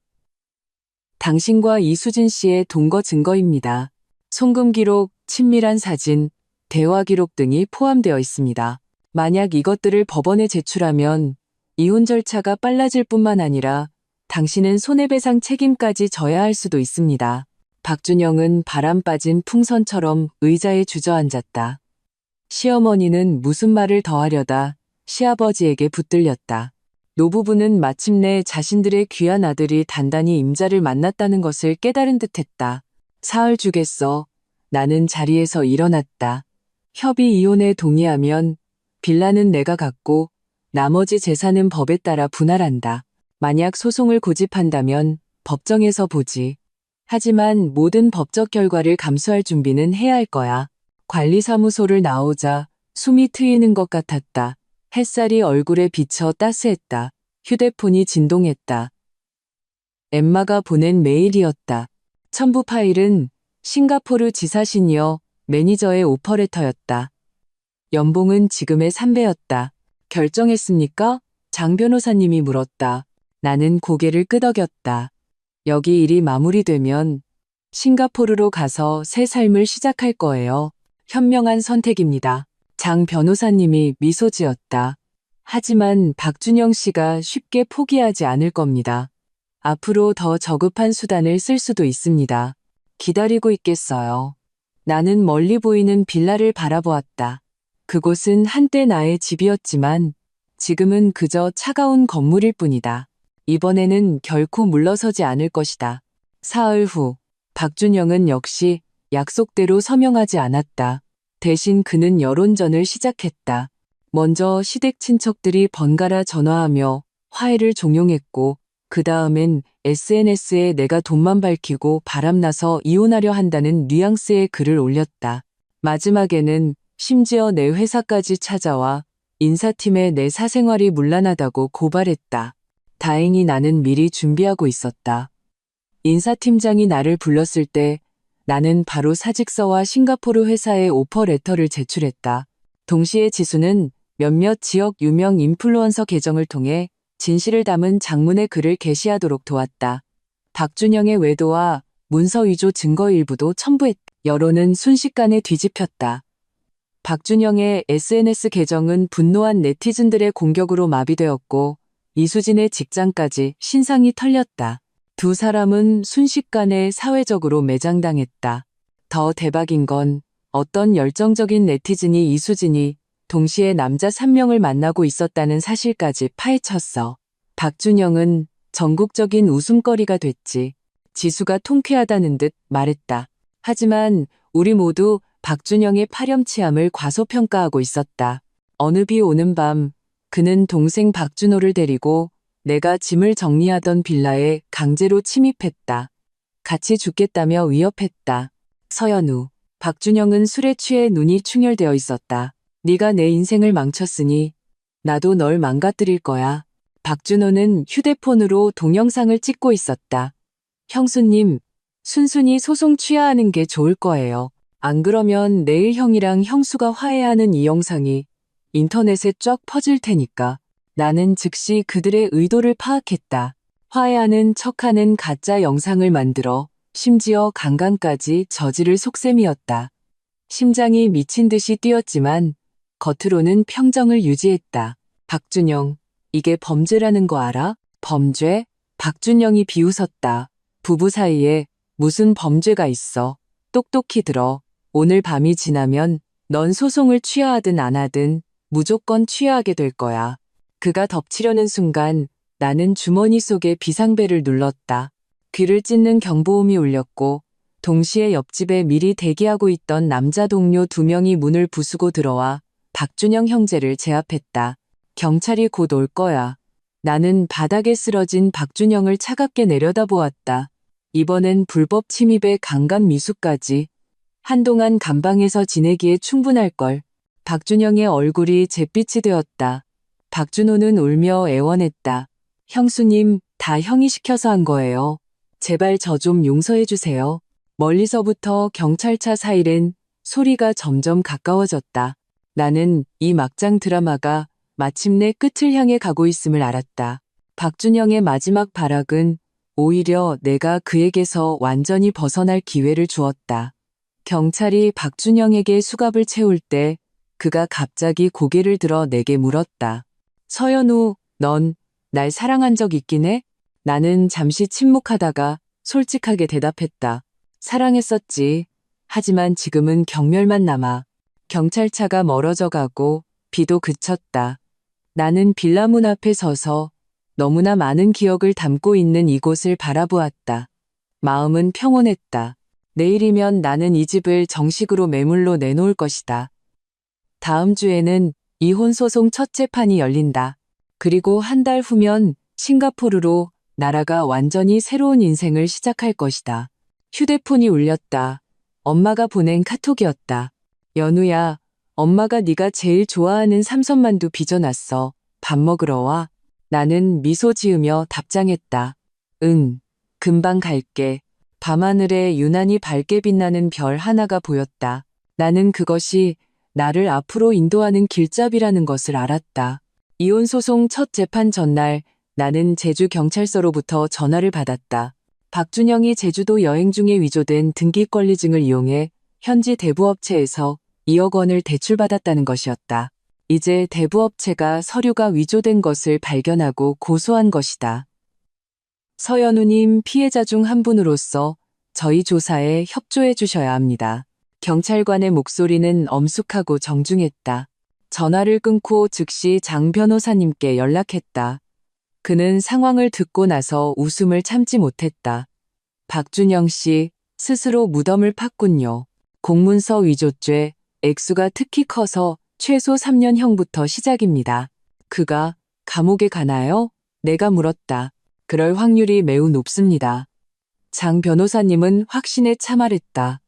당신과 이수진 씨의 동거 증거입니다. 송금 기록, 친밀한 사진, 대화 기록 등이 포함되어 있습니다. 만약 이것들을 법원에 제출하면 이혼 절차가 빨라질 뿐만 아니라 당신은 손해배상 책임까지 져야 할 수도 있습니다. 박준영은 바람 빠진 풍선처럼 의자에 주저앉았다. 시어머니는 무슨 말을 더 하려다 시아버지에게 붙들렸다. 노부부는 마침내 자신들의 귀한 아들이 단단히 임자를 만났다는 것을 깨달은 듯했다. 사흘 주겠어. 나는 자리에서 일어났다. 협의 이혼에 동의하면 빌라는 내가 갖고 나머지 재산은 법에 따라 분할한다. 만약 소송을 고집한다면 법정에서 보지. 하지만 모든 법적 결과를 감수할 준비는 해야 할 거야. 관리사무소를 나오자 숨이 트이는 것 같았다. 햇살이 얼굴에 비쳐 따스했다. 휴대폰이 진동했다. 엠마가 보낸 메일이었다. 첨부 파일은 싱가포르 지사 시니어 매니저의 오퍼레터였다. 연봉은 지금의 3배였다. 결정했습니까? 장 변호사님이 물었다. 나는 고개를 끄덕였다. 여기 일이 마무리되면 싱가포르로 가서 새 삶을 시작할 거예요. 현명한 선택입니다. 장 변호사님이 미소 지었다. 하지만 박준영 씨가 쉽게 포기하지 않을 겁니다. 앞으로 더 저급한 수단을 쓸 수도 있습니다. 기다리고 있겠어요. 나는 멀리 보이는 빌라를 바라보았다. 그곳은 한때 나의 집이었지만 지금은 그저 차가운 건물일 뿐이다. 이번에는 결코 물러서지 않을 것이다. 사흘 후 박준영은 역시 약속대로 서명하지 않았다. 대신 그는 여론전을 시작했다. 먼저 시댁 친척들이 번갈아 전화하며 화해를 종용했고 그 다음엔 SNS에 내가 돈만 밝히고 바람나서 이혼하려 한다는 뉘앙스의 글을 올렸다. 마지막에는 심지어 내 회사까지 찾아와 인사팀에 내 사생활이 문란하다고 고발했다. 다행히 나는 미리 준비하고 있었다. 인사팀장이 나를 불렀을 때 나는 바로 사직서와 싱가포르 회사에 오퍼 레터를 제출했다. 동시에 지수는 몇몇 지역 유명 인플루언서 계정을 통해 진실을 담은 장문의 글을 게시하도록 도왔다. 박준영의 외도와 문서 위조 증거 일부도 첨부했다. 여론은 순식간에 뒤집혔다. 박준영의 SNS 계정은 분노한 네티즌들의 공격으로 마비되었고 이수진의 직장까지 신상이 털렸다. 두 사람은 순식간에 사회적으로 매장당했다. 더 대박인 건 어떤 열정적인 네티즌이 이수진이 동시에 남자 3명을 만나고 있었다는 사실까지 파헤쳤어. 박준영은 전국적인 웃음거리가 됐지. 지수가 통쾌하다는 듯 말했다. 하지만 우리 모두 박준영의 파렴치함을 과소평가하고 있었다. 어느 비 오는 밤 그는 동생 박준호를 데리고 내가 짐을 정리하던 빌라에 강제로 침입했다. 같이 죽겠다며 위협했다. 서연우, 박준영은 술에 취해 눈이 충혈되어 있었다. 네가 내 인생을 망쳤으니 나도 널 망가뜨릴 거야. 박준호는 휴대폰으로 동영상을 찍고 있었다. 형수님, 순순히 소송 취하하는 게 좋을 거예요. 안 그러면 내일 형이랑 형수가 화해하는 이 영상이 인터넷에 쫙 퍼질 테니까. 나는 즉시 그들의 의도를 파악했다. 화해하는 척하는 가짜 영상을 만들어 심지어 강간까지 저지를 속셈이었다. 심장이 미친 듯이 뛰었지만 겉으로는 평정을 유지했다. 박준영, 이게 범죄라는 거 알아? 범죄? 박준영이 비웃었다. 부부 사이에 무슨 범죄가 있어. 똑똑히 들어. 오늘 밤이 지나면 넌 소송을 취하하든 안 하든 무조건 취하하게 될 거야. 그가 덮치려는 순간 나는 주머니 속에 비상벨을 눌렀다. 귀를 찢는 경보음이 울렸고 동시에 옆집에 미리 대기하고 있던 남자 동료 2명이 문을 부수고 들어와 박준영 형제를 제압했다. 경찰이 곧 올 거야. 나는 바닥에 쓰러진 박준영을 차갑게 내려다보았다. 이번엔 불법 침입에 강간 미수까지. 한동안 감방에서 지내기에 충분할걸. 박준영의 얼굴이 잿빛이 되었다. 박준호는 울며 애원했다. 형수님, 다 형이 시켜서 한 거예요. 제발 저 좀 용서해 주세요. 멀리서부터 경찰차 사이렌 소리가 점점 가까워졌다. 나는 이 막장 드라마가 마침내 끝을 향해 가고 있음을 알았다. 박준영의 마지막 발악은 오히려 내가 그에게서 완전히 벗어날 기회를 주었다. 경찰이 박준영에게 수갑을 채울 때 그가 갑자기 고개를 들어 내게 물었다. 서연우, 넌 날 사랑한 적 있긴 해? 나는 잠시 침묵하다가 솔직하게 대답했다. 사랑했었지. 하지만 지금은 경멸만 남아. 경찰차가 멀어져 가고 비도 그쳤다. 나는 빌라 문 앞에 서서 너무나 많은 기억을 담고 있는 이곳을 바라보았다. 마음은 평온했다. 내일이면 나는 이 집을 정식으로 매물로 내놓을 것이다. 다음 주에는 이혼 소송 첫 재판이 열린다. 그리고 한 달 후면 싱가포르로 나라가 완전히 새로운 인생을 시작할 것이다. 휴대폰이 울렸다. 엄마가 보낸 카톡이었다. 연우야, 엄마가 네가 제일 좋아하는 삼선만두 빚어놨어. 밥 먹으러 와. 나는 미소 지으며 답장했다. 응, 금방 갈게. 밤하늘에 유난히 밝게 빛나는 별 하나가 보였다. 나는 그것이 나를 앞으로 인도하는 길잡이라는 것을 알았다. 이혼 소송 첫 재판 전날 나는 제주경찰서로부터 전화를 받았다. 박준영이 제주도 여행 중에 위조된 등기권리증을 이용해 현지 대부업체에서 2억 원을 대출받았다는 것이었다. 이제 대부업체가 서류가 위조된 것을 발견하고 고소한 것이다. 서연우님, 피해자 중 한 분으로서 저희 조사에 협조해 주셔야 합니다. 경찰관의 목소리는 엄숙하고 정중했다. 전화를 끊고 즉시 장 변호사님께 연락했다. 그는 상황을 듣고 나서 웃음을 참지 못했다. 박준영 씨, 스스로 무덤을 팠군요. 공문서 위조죄, 액수가 특히 커서 최소 3년형부터 시작입니다. 그가 감옥에 가나요? 내가 물었다. 그럴 확률이 매우 높습니다. 장 변호사님은 확신에 차말했다.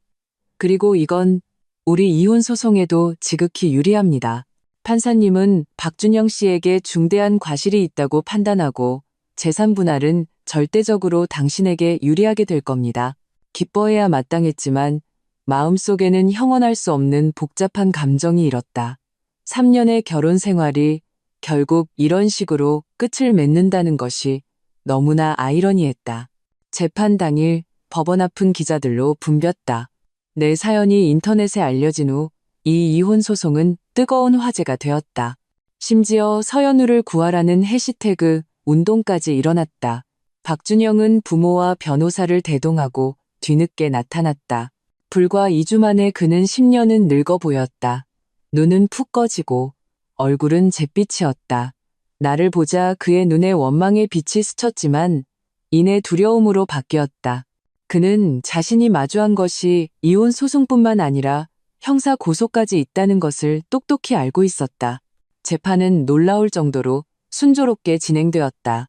그리고 이건 우리 이혼 소송에도 지극히 유리합니다. 판사님은 박준영 씨에게 중대한 과실이 있다고 판단하고 재산 분할은 절대적으로 당신에게 유리하게 될 겁니다. 기뻐해야 마땅했지만 마음속에는 형언할 수 없는 복잡한 감정이 일었다. 3년의 결혼 생활이 결국 이런 식으로 끝을 맺는다는 것이 너무나 아이러니했다. 재판 당일 법원 앞은 기자들로 붐볐다. 내 사연이 인터넷에 알려진 후 이 이혼 소송은 뜨거운 화제가 되었다. 심지어 서연우를 구하라는 해시태그 운동까지 일어났다. 박준영은 부모와 변호사를 대동하고 뒤늦게 나타났다. 불과 2주 만에 그는 10년은 늙어 보였다. 눈은 푹 꺼지고 얼굴은 잿빛이었다. 나를 보자 그의 눈에 원망의 빛이 스쳤지만 이내 두려움으로 바뀌었다. 그는 자신이 마주한 것이 이혼 소송뿐만 아니라 형사 고소까지 있다는 것을 똑똑히 알고 있었다. 재판은 놀라울 정도로 순조롭게 진행되었다.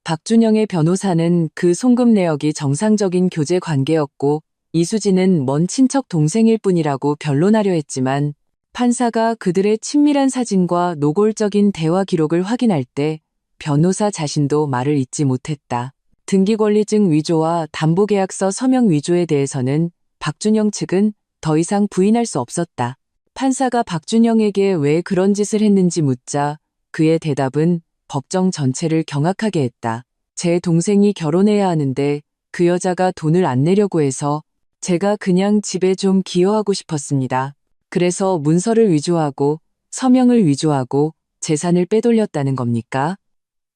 박준영의 변호사는 그 송금 내역이 정상적인 교제 관계였고 이수진은 먼 친척 동생일 뿐이라고 변론하려 했지만 판사가 그들의 친밀한 사진과 노골적인 대화 기록을 확인할 때 변호사 자신도 말을 잇지 못했다. 등기권리증 위조와 담보계약서 서명 위조에 대해서는 박준영 측은 더 이상 부인할 수 없었다. 판사가 박준영에게 왜 그런 짓을 했는지 묻자 그의 대답은 법정 전체를 경악하게 했다. 제 동생이 결혼해야 하는데 그 여자가 돈을 안 내려고 해서 제가 그냥 집에 좀 기여하고 싶었습니다. 그래서 문서를 위조하고 서명을 위조하고 재산을 빼돌렸다는 겁니까?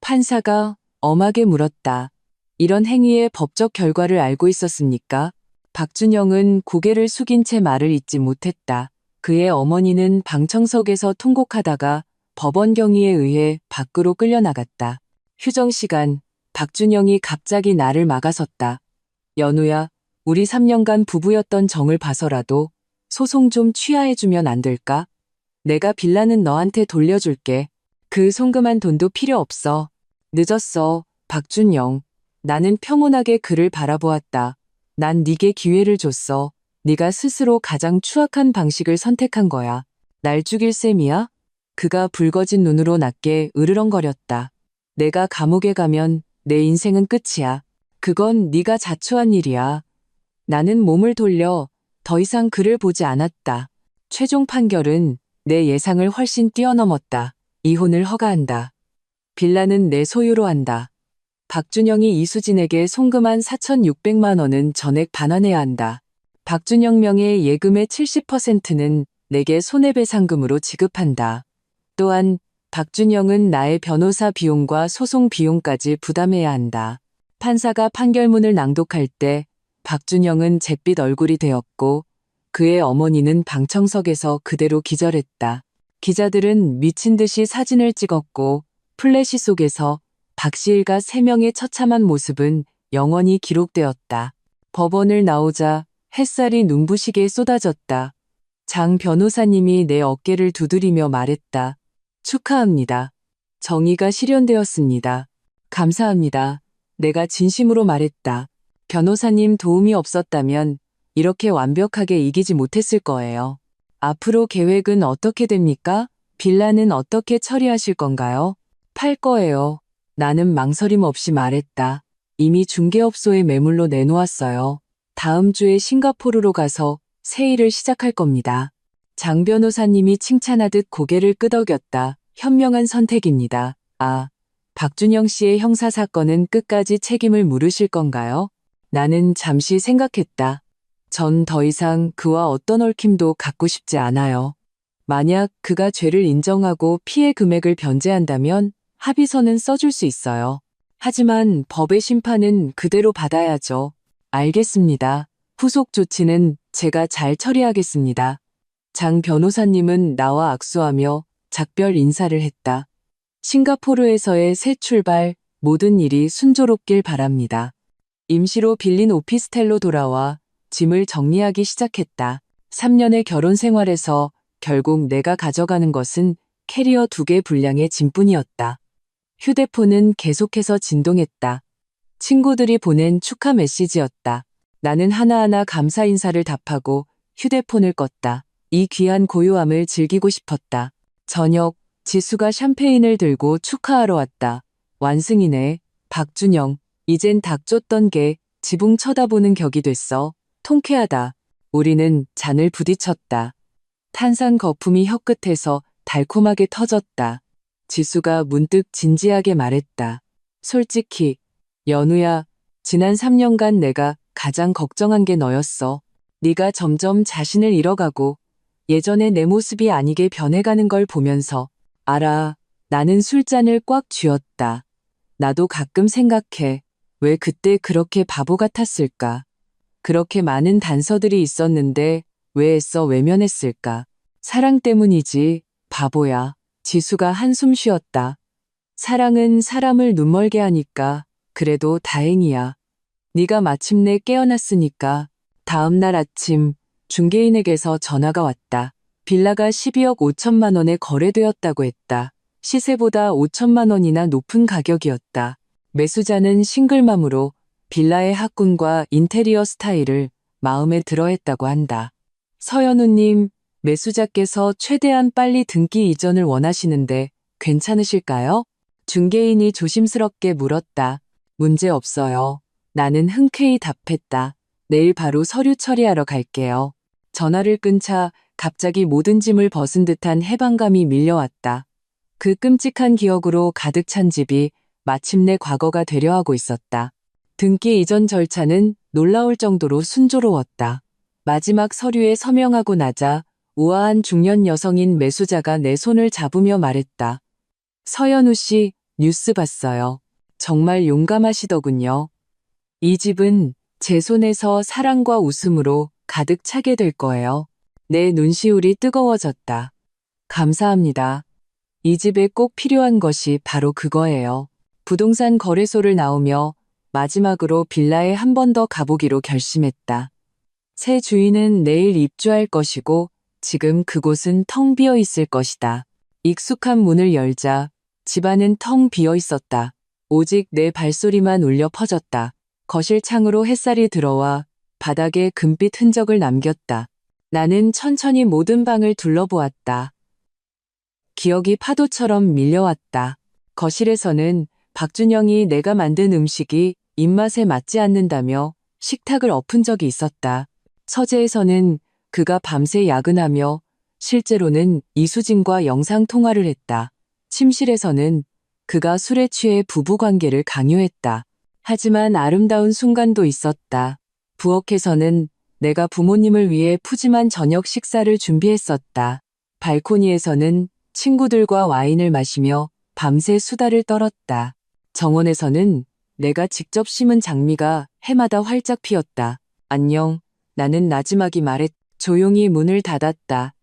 판사가 엄하게 물었다. 이런 행위의 법적 결과를 알고 있었습니까? 박준영은 고개를 숙인 채 말을 잇지 못했다. 그의 어머니는 방청석에서 통곡하다가 법원 경위에 의해 밖으로 끌려나갔다. 휴정 시간, 박준영이 갑자기 나를 막아섰다. 연우야, 우리 3년간 부부였던 정을 봐서라도 소송 좀 취하해주면 안 될까? 내가 빌라는 너한테 돌려줄게. 그 송금한 돈도 필요 없어. 늦었어, 박준영. 나는 평온하게 그를 바라보았다. 난 네게 기회를 줬어. 네가 스스로 가장 추악한 방식을 선택한 거야. 날 죽일 셈이야? 그가 붉어진 눈으로 낮게 으르렁거렸다. 내가 감옥에 가면 내 인생은 끝이야. 그건 네가 자초한 일이야. 나는 몸을 돌려 더 이상 그를 보지 않았다. 최종 판결은 내 예상을 훨씬 뛰어넘었다. 이혼을 허가한다. 빌라는 내 소유로 한다. 박준영이 이수진에게 송금한 4,600만 원은 전액 반환해야 한다. 박준영 명의 예금의 70%는 내게 손해배상금으로 지급한다. 또한 박준영은 나의 변호사 비용과 소송 비용까지 부담해야 한다. 판사가 판결문을 낭독할 때 박준영은 잿빛 얼굴이 되었고 그의 어머니는 방청석에서 그대로 기절했다. 기자들은 미친 듯이 사진을 찍었고 플래시 속에서 박씨일가 3명의 처참한 모습은 영원히 기록되었다. 법원을 나오자 햇살이 눈부시게 쏟아졌다. 장 변호사님이 내 어깨를 두드리며 말했다. 축하합니다. 정의가 실현되었습니다. 감사합니다. 내가 진심으로 말했다. 변호사님 도움이 없었다면 이렇게 완벽하게 이기지 못했을 거예요. 앞으로 계획은 어떻게 됩니까? 빌라는 어떻게 처리하실 건가요? 팔 거예요. 나는 망설임 없이 말했다. 이미 중개업소에 매물로 내놓았어요. 다음 주에 싱가포르로 가서 새 일을 시작할 겁니다. 장 변호사님이 칭찬하듯 고개를 끄덕였다. 현명한 선택입니다. 아, 박준영 씨의 형사사건은 끝까지 책임을 물으실 건가요? 나는 잠시 생각했다. 전 더 이상 그와 어떤 얽힘도 갖고 싶지 않아요. 만약 그가 죄를 인정하고 피해 금액을 변제한다면 합의서는 써줄 수 있어요. 하지만 법의 심판은 그대로 받아야죠. 알겠습니다. 후속 조치는 제가 잘 처리하겠습니다. 장 변호사님은 나와 악수하며 작별 인사를 했다. 싱가포르에서의 새 출발, 모든 일이 순조롭길 바랍니다. 임시로 빌린 오피스텔로 돌아와 짐을 정리하기 시작했다. 3년의 결혼 생활에서 결국 내가 가져가는 것은 캐리어 2개 분량의 짐뿐이었다. 휴대폰은 계속해서 진동했다. 친구들이 보낸 축하 메시지였다. 나는 하나하나 감사 인사를 답하고 휴대폰을 껐다. 이 귀한 고요함을 즐기고 싶었다. 저녁, 지수가 샴페인을 들고 축하하러 왔다. 완승이네. 박준영. 이젠 닥쳤던 게 지붕 쳐다보는 격이 됐어. 통쾌하다. 우리는 잔을 부딪혔다. 탄산 거품이 혀끝에서 달콤하게 터졌다. 지수가 문득 진지하게 말했다. 솔직히, 연우야, 지난 3년간 내가 가장 걱정한 게 너였어. 네가 점점 자신을 잃어가고 예전의 내 모습이 아니게 변해가는 걸 보면서 알아. 나는 술잔을 꽉 쥐었다. 나도 가끔 생각해. 왜 그때 그렇게 바보 같았을까? 그렇게 많은 단서들이 있었는데 왜 애써 외면했을까? 사랑 때문이지, 바보야. 지수가 한숨 쉬었다. 사랑은 사람을 눈멀게 하니까 그래도 다행이야. 네가 마침내 깨어났으니까. 다음 날 아침 중개인에게서 전화가 왔다. 빌라가 12억 5천만 원에 거래되었다고 했다. 시세보다 5천만 원이나 높은 가격이었다. 매수자는 싱글맘으로 빌라의 학군과 인테리어 스타일을 마음에 들어했다고 한다. 서연우님, 매수자께서 최대한 빨리 등기 이전을 원하시는데 괜찮으실까요? 중개인이 조심스럽게 물었다. 문제 없어요. 나는 흔쾌히 답했다. 내일 바로 서류 처리하러 갈게요. 전화를 끊자 갑자기 모든 짐을 벗은 듯한 해방감이 밀려왔다. 그 끔찍한 기억으로 가득 찬 집이 마침내 과거가 되려 하고 있었다. 등기 이전 절차는 놀라울 정도로 순조로웠다. 마지막 서류에 서명하고 나자 우아한 중년 여성인 매수자가 내 손을 잡으며 말했다. 서연우 씨, 뉴스 봤어요. 정말 용감하시더군요. 이 집은 제 손에서 사랑과 웃음으로 가득 차게 될 거예요. 내 눈시울이 뜨거워졌다. 감사합니다. 이 집에 꼭 필요한 것이 바로 그거예요. 부동산 거래소를 나오며 마지막으로 빌라에 한 번 더 가보기로 결심했다. 새 주인은 내일 입주할 것이고 지금 그곳은 텅 비어 있을 것이다. 익숙한 문을 열자 집안은 텅 비어 있었다. 오직 내 발소리만 울려 퍼졌다. 거실 창으로 햇살이 들어와 바닥에 금빛 흔적을 남겼다. 나는 천천히 모든 방을 둘러보았다. 기억이 파도처럼 밀려왔다. 거실에서는 박준영이 내가 만든 음식이 입맛에 맞지 않는다며 식탁을 엎은 적이 있었다. 서재에서는 그가 밤새 야근하며 실제로는 이수진과 영상통화를 했다. 침실에서는 그가 술에 취해 부부관계를 강요했다. 하지만 아름다운 순간도 있었다. 부엌에서는 내가 부모님을 위해 푸짐한 저녁 식사를 준비했었다. 발코니에서는 친구들과 와인을 마시며 밤새 수다를 떨었다. 정원에서는 내가 직접 심은 장미가 해마다 활짝 피었다. 안녕, 나는 나지막이 말했. 조용히 문을 닫았다.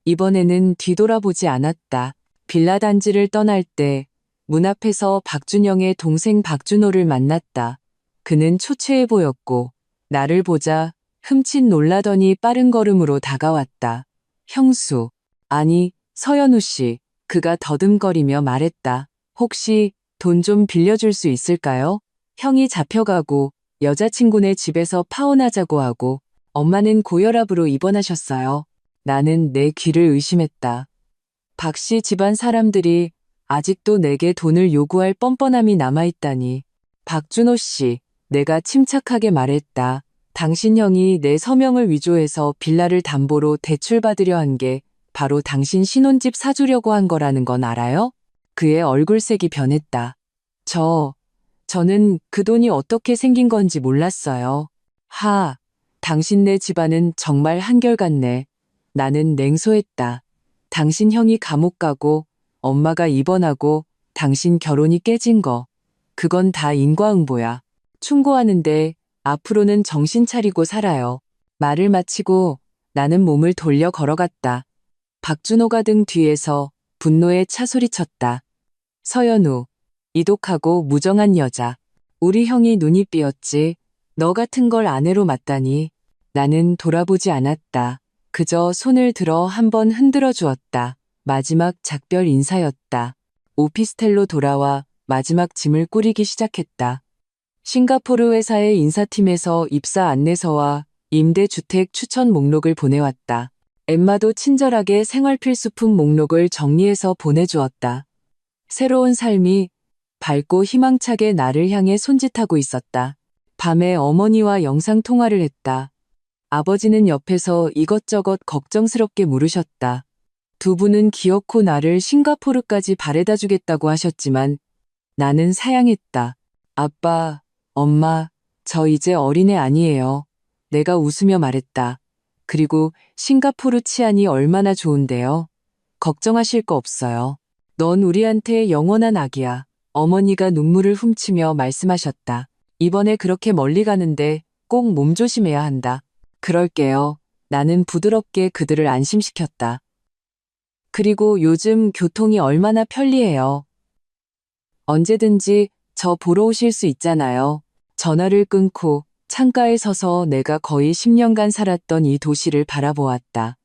이번에는 뒤돌아보지 않았다. 빌라 단지를 떠날 때 문 앞에서 박준영의 동생 박준호를 만났다. 그는 초췌해 보였고 나를 보자 흠칫 놀라더니 빠른 걸음으로 다가왔다. 형수, 아니 서연우 씨, 그가 더듬거리며 말했다. 혹시 돈 좀 빌려줄 수 있을까요? 형이 잡혀가고 여자친구네 집에서 파혼하자고 하고 엄마는 고혈압으로 입원하셨어요. 나는 내 귀를 의심했다. 박 씨 집안 사람들이 아직도 내게 돈을 요구할 뻔뻔함이 남아있다니. 박준호 씨, 내가 침착하게 말했다. 당신 형이 내 서명을 위조해서 빌라를 담보로 대출받으려 한 게 바로 당신 신혼집 사주려고 한 거라는 건 알아요? 그의 얼굴색이 변했다. 저는 그 돈이 어떻게 생긴 건지 몰랐어요. 당신네 집안은 정말 한결같네. 나는 냉소했다. 당신 형이 감옥 가고 엄마가 입원하고 당신 결혼이 깨진 거. 그건 다 인과응보야. 충고하는데 앞으로는 정신 차리고 살아요. 말을 마치고 나는 몸을 돌려 걸어갔다. 박준호가 등 뒤에서 분노에 차소리쳤다. 서연우, 이독하고 무정한 여자. 우리 형이 눈이 삐었지. 너 같은 걸 아내로 맞다니. 나는 돌아보지 않았다. 그저 손을 들어 한번 흔들어 주었다. 마지막 작별 인사였다. 오피스텔로 돌아와 마지막 짐을 꾸리기 시작했다. 싱가포르 회사의 인사팀에서 입사 안내서와 임대주택 추천 목록을 보내왔다. 엠마도 친절하게 생활필수품 목록을 정리해서 보내주었다. 새로운 삶이 밝고 희망차게 나를 향해 손짓하고 있었다. 밤에 어머니와 영상통화를 했다. 아버지는 옆에서 이것저것 걱정스럽게 물으셨다. 두 분은 기어코 나를 싱가포르까지 바래다 주겠다고 하셨지만 나는 사양했다. 아빠, 엄마, 저 이제 어린애 아니에요. 내가 웃으며 말했다. 그리고 싱가포르 치안이 얼마나 좋은데요. 걱정하실 거 없어요. 넌 우리한테 영원한 아기야. 어머니가 눈물을 훔치며 말씀하셨다. 이번에 그렇게 멀리 가는데 꼭 몸조심해야 한다. 그럴게요. 나는 부드럽게 그들을 안심시켰다. 그리고 요즘 교통이 얼마나 편리해요. 언제든지 저 보러 오실 수 있잖아요. 전화를 끊고 창가에 서서 내가 거의 10년간 살았던 이 도시를 바라보았다.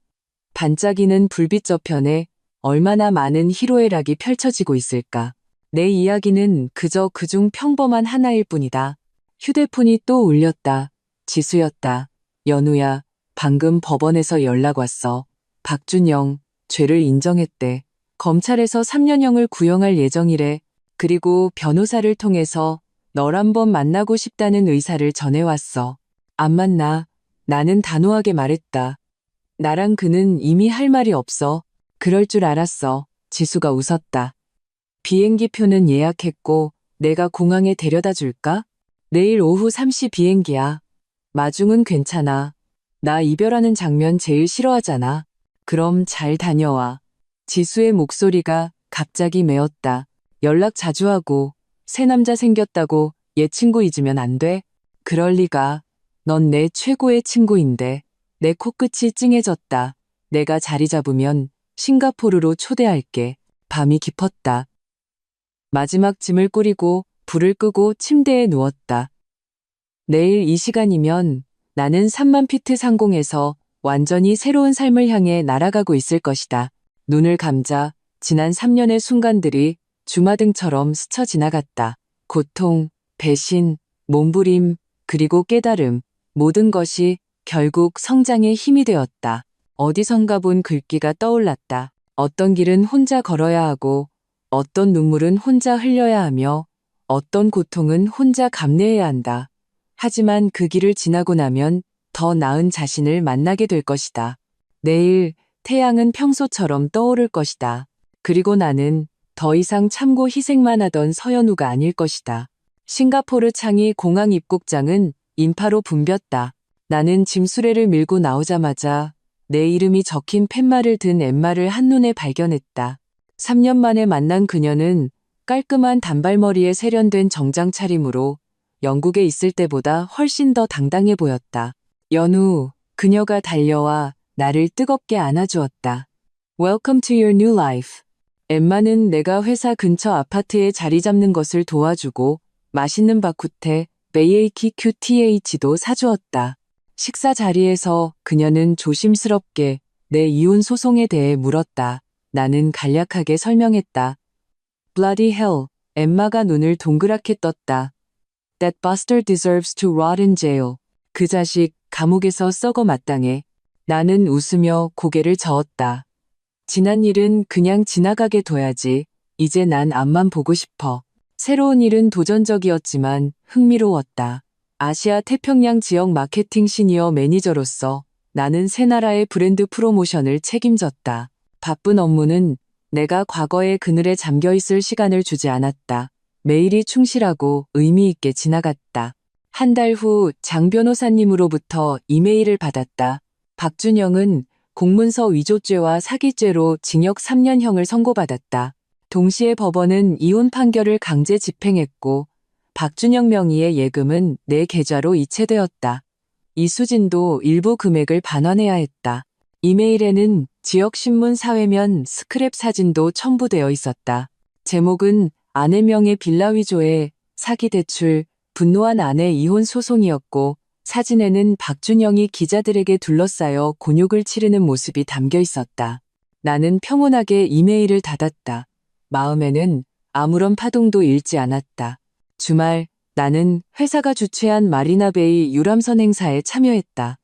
반짝이는 불빛 저편에 얼마나 많은 희로애락이 펼쳐지고 있을까. 내 이야기는 그저 그중 평범한 하나일 뿐이다. 휴대폰이 또 울렸다. 지수였다. 연우야, 방금 법원에서 연락 왔어. 박준영, 죄를 인정했대. 검찰에서 3년형을 구형할 예정이래. 그리고 변호사를 통해서 널 한번 만나고 싶다는 의사를 전해왔어. 안 만나. 나는 단호하게 말했다. 나랑 그는 이미 할 말이 없어. 그럴 줄 알았어. 지수가 웃었다. 비행기표는 예약했고 내가 공항에 데려다 줄까? 내일 오후 3시 비행기야. 마중은 괜찮아. 나 이별하는 장면 제일 싫어하잖아. 그럼 잘 다녀와. 지수의 목소리가 갑자기 메었다. 연락 자주 하고 새 남자 생겼다고 옛 친구 잊으면 안 돼? 그럴 리가. 넌 내 최고의 친구인데. 내 코끝이 찡해졌다. 내가 자리 잡으면 싱가포르로 초대할게. 밤이 깊었다. 마지막 짐을 꾸리고 불을 끄고 침대에 누웠다. 내일 이 시간이면 나는 3만 피트 상공에서 완전히 새로운 삶을 향해 날아가고 있을 것이다. 눈을 감자 지난 3년의 순간들이 주마등처럼 스쳐 지나갔다. 고통, 배신, 몸부림, 그리고 깨달음, 모든 것이 결국 성장의 힘이 되었다. 어디선가 본 글귀가 떠올랐다. 어떤 길은 혼자 걸어야 하고 어떤 눈물은 혼자 흘려야 하며 어떤 고통은 혼자 감내해야 한다. 하지만 그 길을 지나고 나면 더 나은 자신을 만나게 될 것이다. 내일 태양은 평소처럼 떠오를 것이다. 그리고 나는 더 이상 참고 희생만 하던 서연우가 아닐 것이다. 싱가포르 창이 공항 입국장은 인파로 붐볐다. 나는 짐수레를 밀고 나오자마자 내 이름이 적힌 팻말을 든 엠마를 한눈에 발견했다. 3년 만에 만난 그녀는 깔끔한 단발머리에 세련된 정장 차림으로 영국에 있을 때보다 훨씬 더 당당해 보였다. 연우, 그녀가 달려와 나를 뜨겁게 안아주었다. Welcome to your new life. 엠마는 내가 회사 근처 아파트에 자리 잡는 것을 도와주고 맛있는 바쿠테, 베이에이키 QTH도 사주었다. 식사 자리에서 그녀는 조심스럽게 내 이혼 소송에 대해 물었다. 나는 간략하게 설명했다. Bloody hell, 엠마가 눈을 동그랗게 떴다. That bastard deserves to rot in jail. 그 자식 감옥에서 썩어 마땅해. 나는 웃으며 고개를 저었다. 지난 일은 그냥 지나가게 둬야지. 이제 난 앞만 보고 싶어. 새로운 일은 도전적이었지만 흥미로웠다. 아시아 태평양 지역 마케팅 시니어 매니저로서 나는 새 나라의 브랜드 프로모션을 책임졌다. 바쁜 업무는 내가 과거의 그늘에 잠겨있을 시간을 주지 않았다. 매일이 충실하고 의미 있게 지나갔다. 한 달 후 장 변호사님으로부터 이메일을 받았다. 박준영은 공문서 위조죄와 사기죄로 징역 3년형을 선고받았다. 동시에 법원은 이혼 판결을 강제 집행했고 박준영 명의의 예금은 내 계좌로 이체되었다. 이수진도 일부 금액을 반환해야 했다. 이메일에는 지역신문 사회면 스크랩 사진도 첨부되어 있었다. 제목은 아내 명의 빌라 위조에 사기 대출, 분노한 아내 이혼 소송이었고 사진에는 박준영이 기자들에게 둘러싸여 곤욕을 치르는 모습이 담겨 있었다. 나는 평온하게 이메일을 닫았다. 마음에는 아무런 파동도 일지 않았다. 주말, 나는 회사가 주최한 마리나베이 유람선 행사에 참여했다.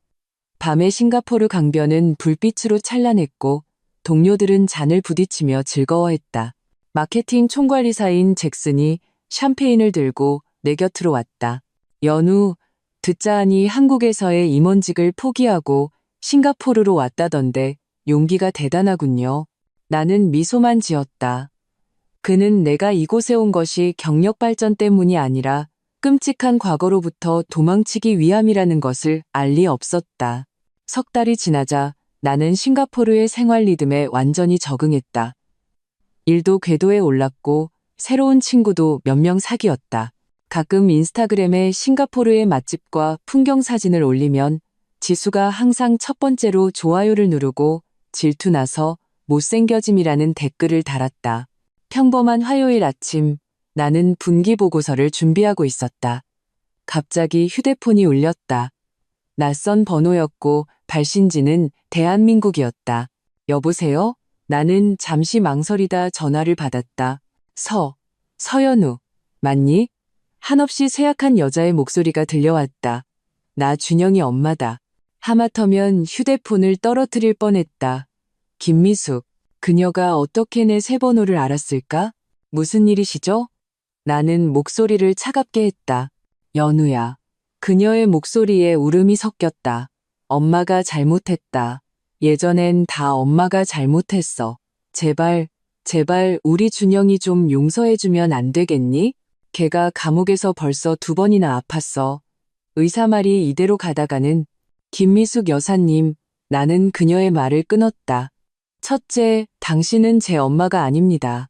밤의 싱가포르 강변은 불빛으로 찬란했고 동료들은 잔을 부딪히며 즐거워했다. 마케팅 총괄이사인 잭슨이 샴페인을 들고 내 곁으로 왔다. 연우, 듣자 하니 한국에서의 임원직을 포기하고 싱가포르로 왔다던데 용기가 대단하군요. 나는 미소만 지었다. 그는 내가 이곳에 온 것이 경력 발전 때문이 아니라 끔찍한 과거로부터 도망치기 위함이라는 것을 알 리 없었다. 석 달이 지나자 나는 싱가포르의 생활 리듬에 완전히 적응했다. 일도 궤도에 올랐고 새로운 친구도 몇 명 사귀었다. 가끔 인스타그램에 싱가포르의 맛집과 풍경 사진을 올리면 지수가 항상 첫 번째로 좋아요를 누르고 질투나서 못생겨짐이라는 댓글을 달았다. 평범한 화요일 아침, 나는 분기 보고서를 준비하고 있었다. 갑자기 휴대폰이 울렸다. 낯선 번호였고 발신지는 대한민국이었다. 여보세요? 나는 잠시 망설이다 전화를 받았다. 서연우, 맞니? 한없이 쇠약한 여자의 목소리가 들려왔다. 나 준영이 엄마다. 하마터면 휴대폰을 떨어뜨릴 뻔했다. 김미숙, 그녀가 어떻게 내 새 번호를 알았을까? 무슨 일이시죠? 나는 목소리를 차갑게 했다. 연우야. 그녀의 목소리에 울음이 섞였다. 엄마가 잘못했다. 예전엔 다 엄마가 잘못했어. 제발 우리 준영이 좀 용서해주면 안 되겠니? 걔가 감옥에서 벌써 2번이나 아팠어. 의사 말이 이대로 가다가는. 김미숙 여사님, 나는 그녀의 말을 끊었다. 첫째, 당신은 제 엄마가 아닙니다.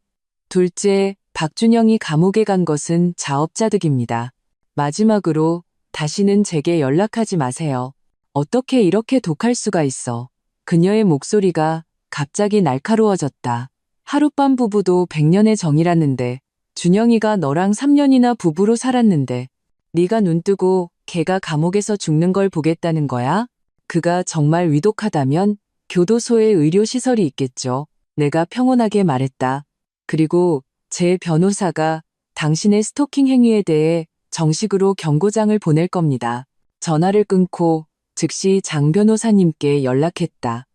둘째, 박준영이 감옥에 간 것은 자업자득입니다. 마지막으로 다시는 제게 연락하지 마세요. 어떻게 이렇게 독할 수가 있어. 그녀의 목소리가 갑자기 날카로워졌다. 하룻밤 부부도 100년의 정이라는데 준영이가 너랑 3년이나 부부로 살았는데 네가 눈뜨고 걔가 감옥에서 죽는 걸 보겠다는 거야? 그가 정말 위독하다면 교도소에 의료시설이 있겠죠. 내가 평온하게 말했다. 그리고 제 변호사가 당신의 스토킹 행위에 대해 정식으로 경고장을 보낼 겁니다. 전화를 끊고 즉시 장 변호사님께 연락했다.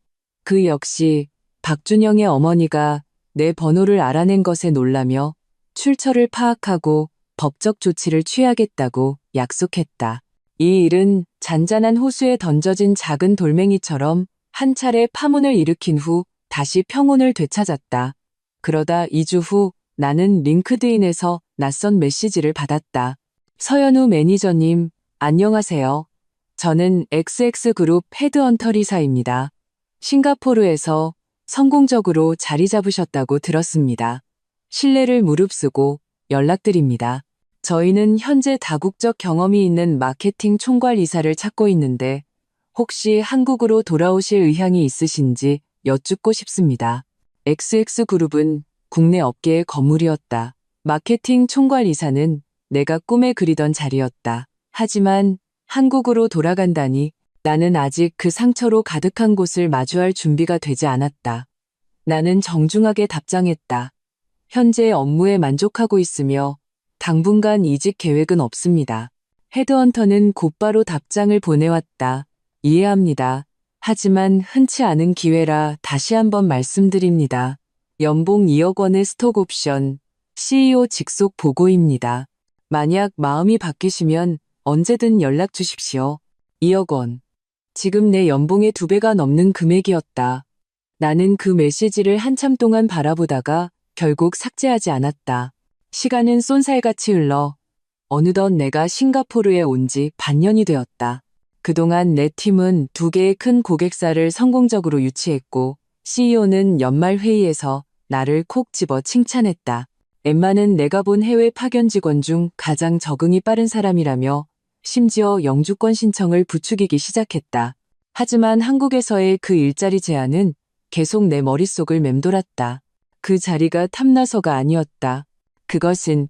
그 역시 박준영의 어머니가 내 번호를 알아낸 것에 놀라며 출처를 파악하고 법적 조치를 취하겠다고 약속했다. 이 일은 잔잔한 호수에 던져진 작은 돌멩이처럼 한 차례 파문을 일으킨 후 다시 평온을 되찾았다. 그러다 2주 후 나는 링크드인에서 낯선 메시지를 받았다. 서연우 매니저님, 안녕하세요. 저는 XX그룹 헤드헌터 리사입니다. 싱가포르에서 성공적으로 자리 잡으셨다고 들었습니다. 신뢰를 무릅쓰고 연락드립니다. 저희는 현재 다국적 경험이 있는 마케팅 총괄 이사를 찾고 있는데 혹시 한국으로 돌아오실 의향이 있으신지 여쭙고 싶습니다. XX그룹은 국내 업계의 거물이었다. 마케팅 총괄 이사는 내가 꿈에 그리던 자리였다. 하지만 한국으로 돌아간다니 나는 아직 그 상처로 가득한 곳을 마주할 준비가 되지 않았다. 나는 정중하게 답장했다. 현재 업무에 만족하고 있으며 당분간 이직 계획은 없습니다. 헤드헌터는 곧바로 답장을 보내왔다. 이해합니다. 하지만 흔치 않은 기회라 다시 한번 말씀드립니다. 연봉 2억 원의 스톡 옵션, CEO 직속 보고입니다. 만약 마음이 바뀌시면 언제든 연락 주십시오. 2억 원. 지금 내 연봉의 2배가 넘는 금액이었다. 나는 그 메시지를 한참 동안 바라보다가 결국 삭제하지 않았다. 시간은 쏜살같이 흘러 어느덧 내가 싱가포르에 온 지 반년이 되었다. 그동안 내 팀은 2개의 큰 고객사를 성공적으로 유치했고 CEO는 연말 회의에서 나를 콕 집어 칭찬했다. 엠마는 내가 본 해외 파견 직원 중 가장 적응이 빠른 사람이라며 심지어 영주권 신청을 부추기기 시작했다. 하지만 한국에서의 그 일자리 제안은 계속 내 머릿속을 맴돌았다. 그 자리가 탐나서가 아니었다. 그것은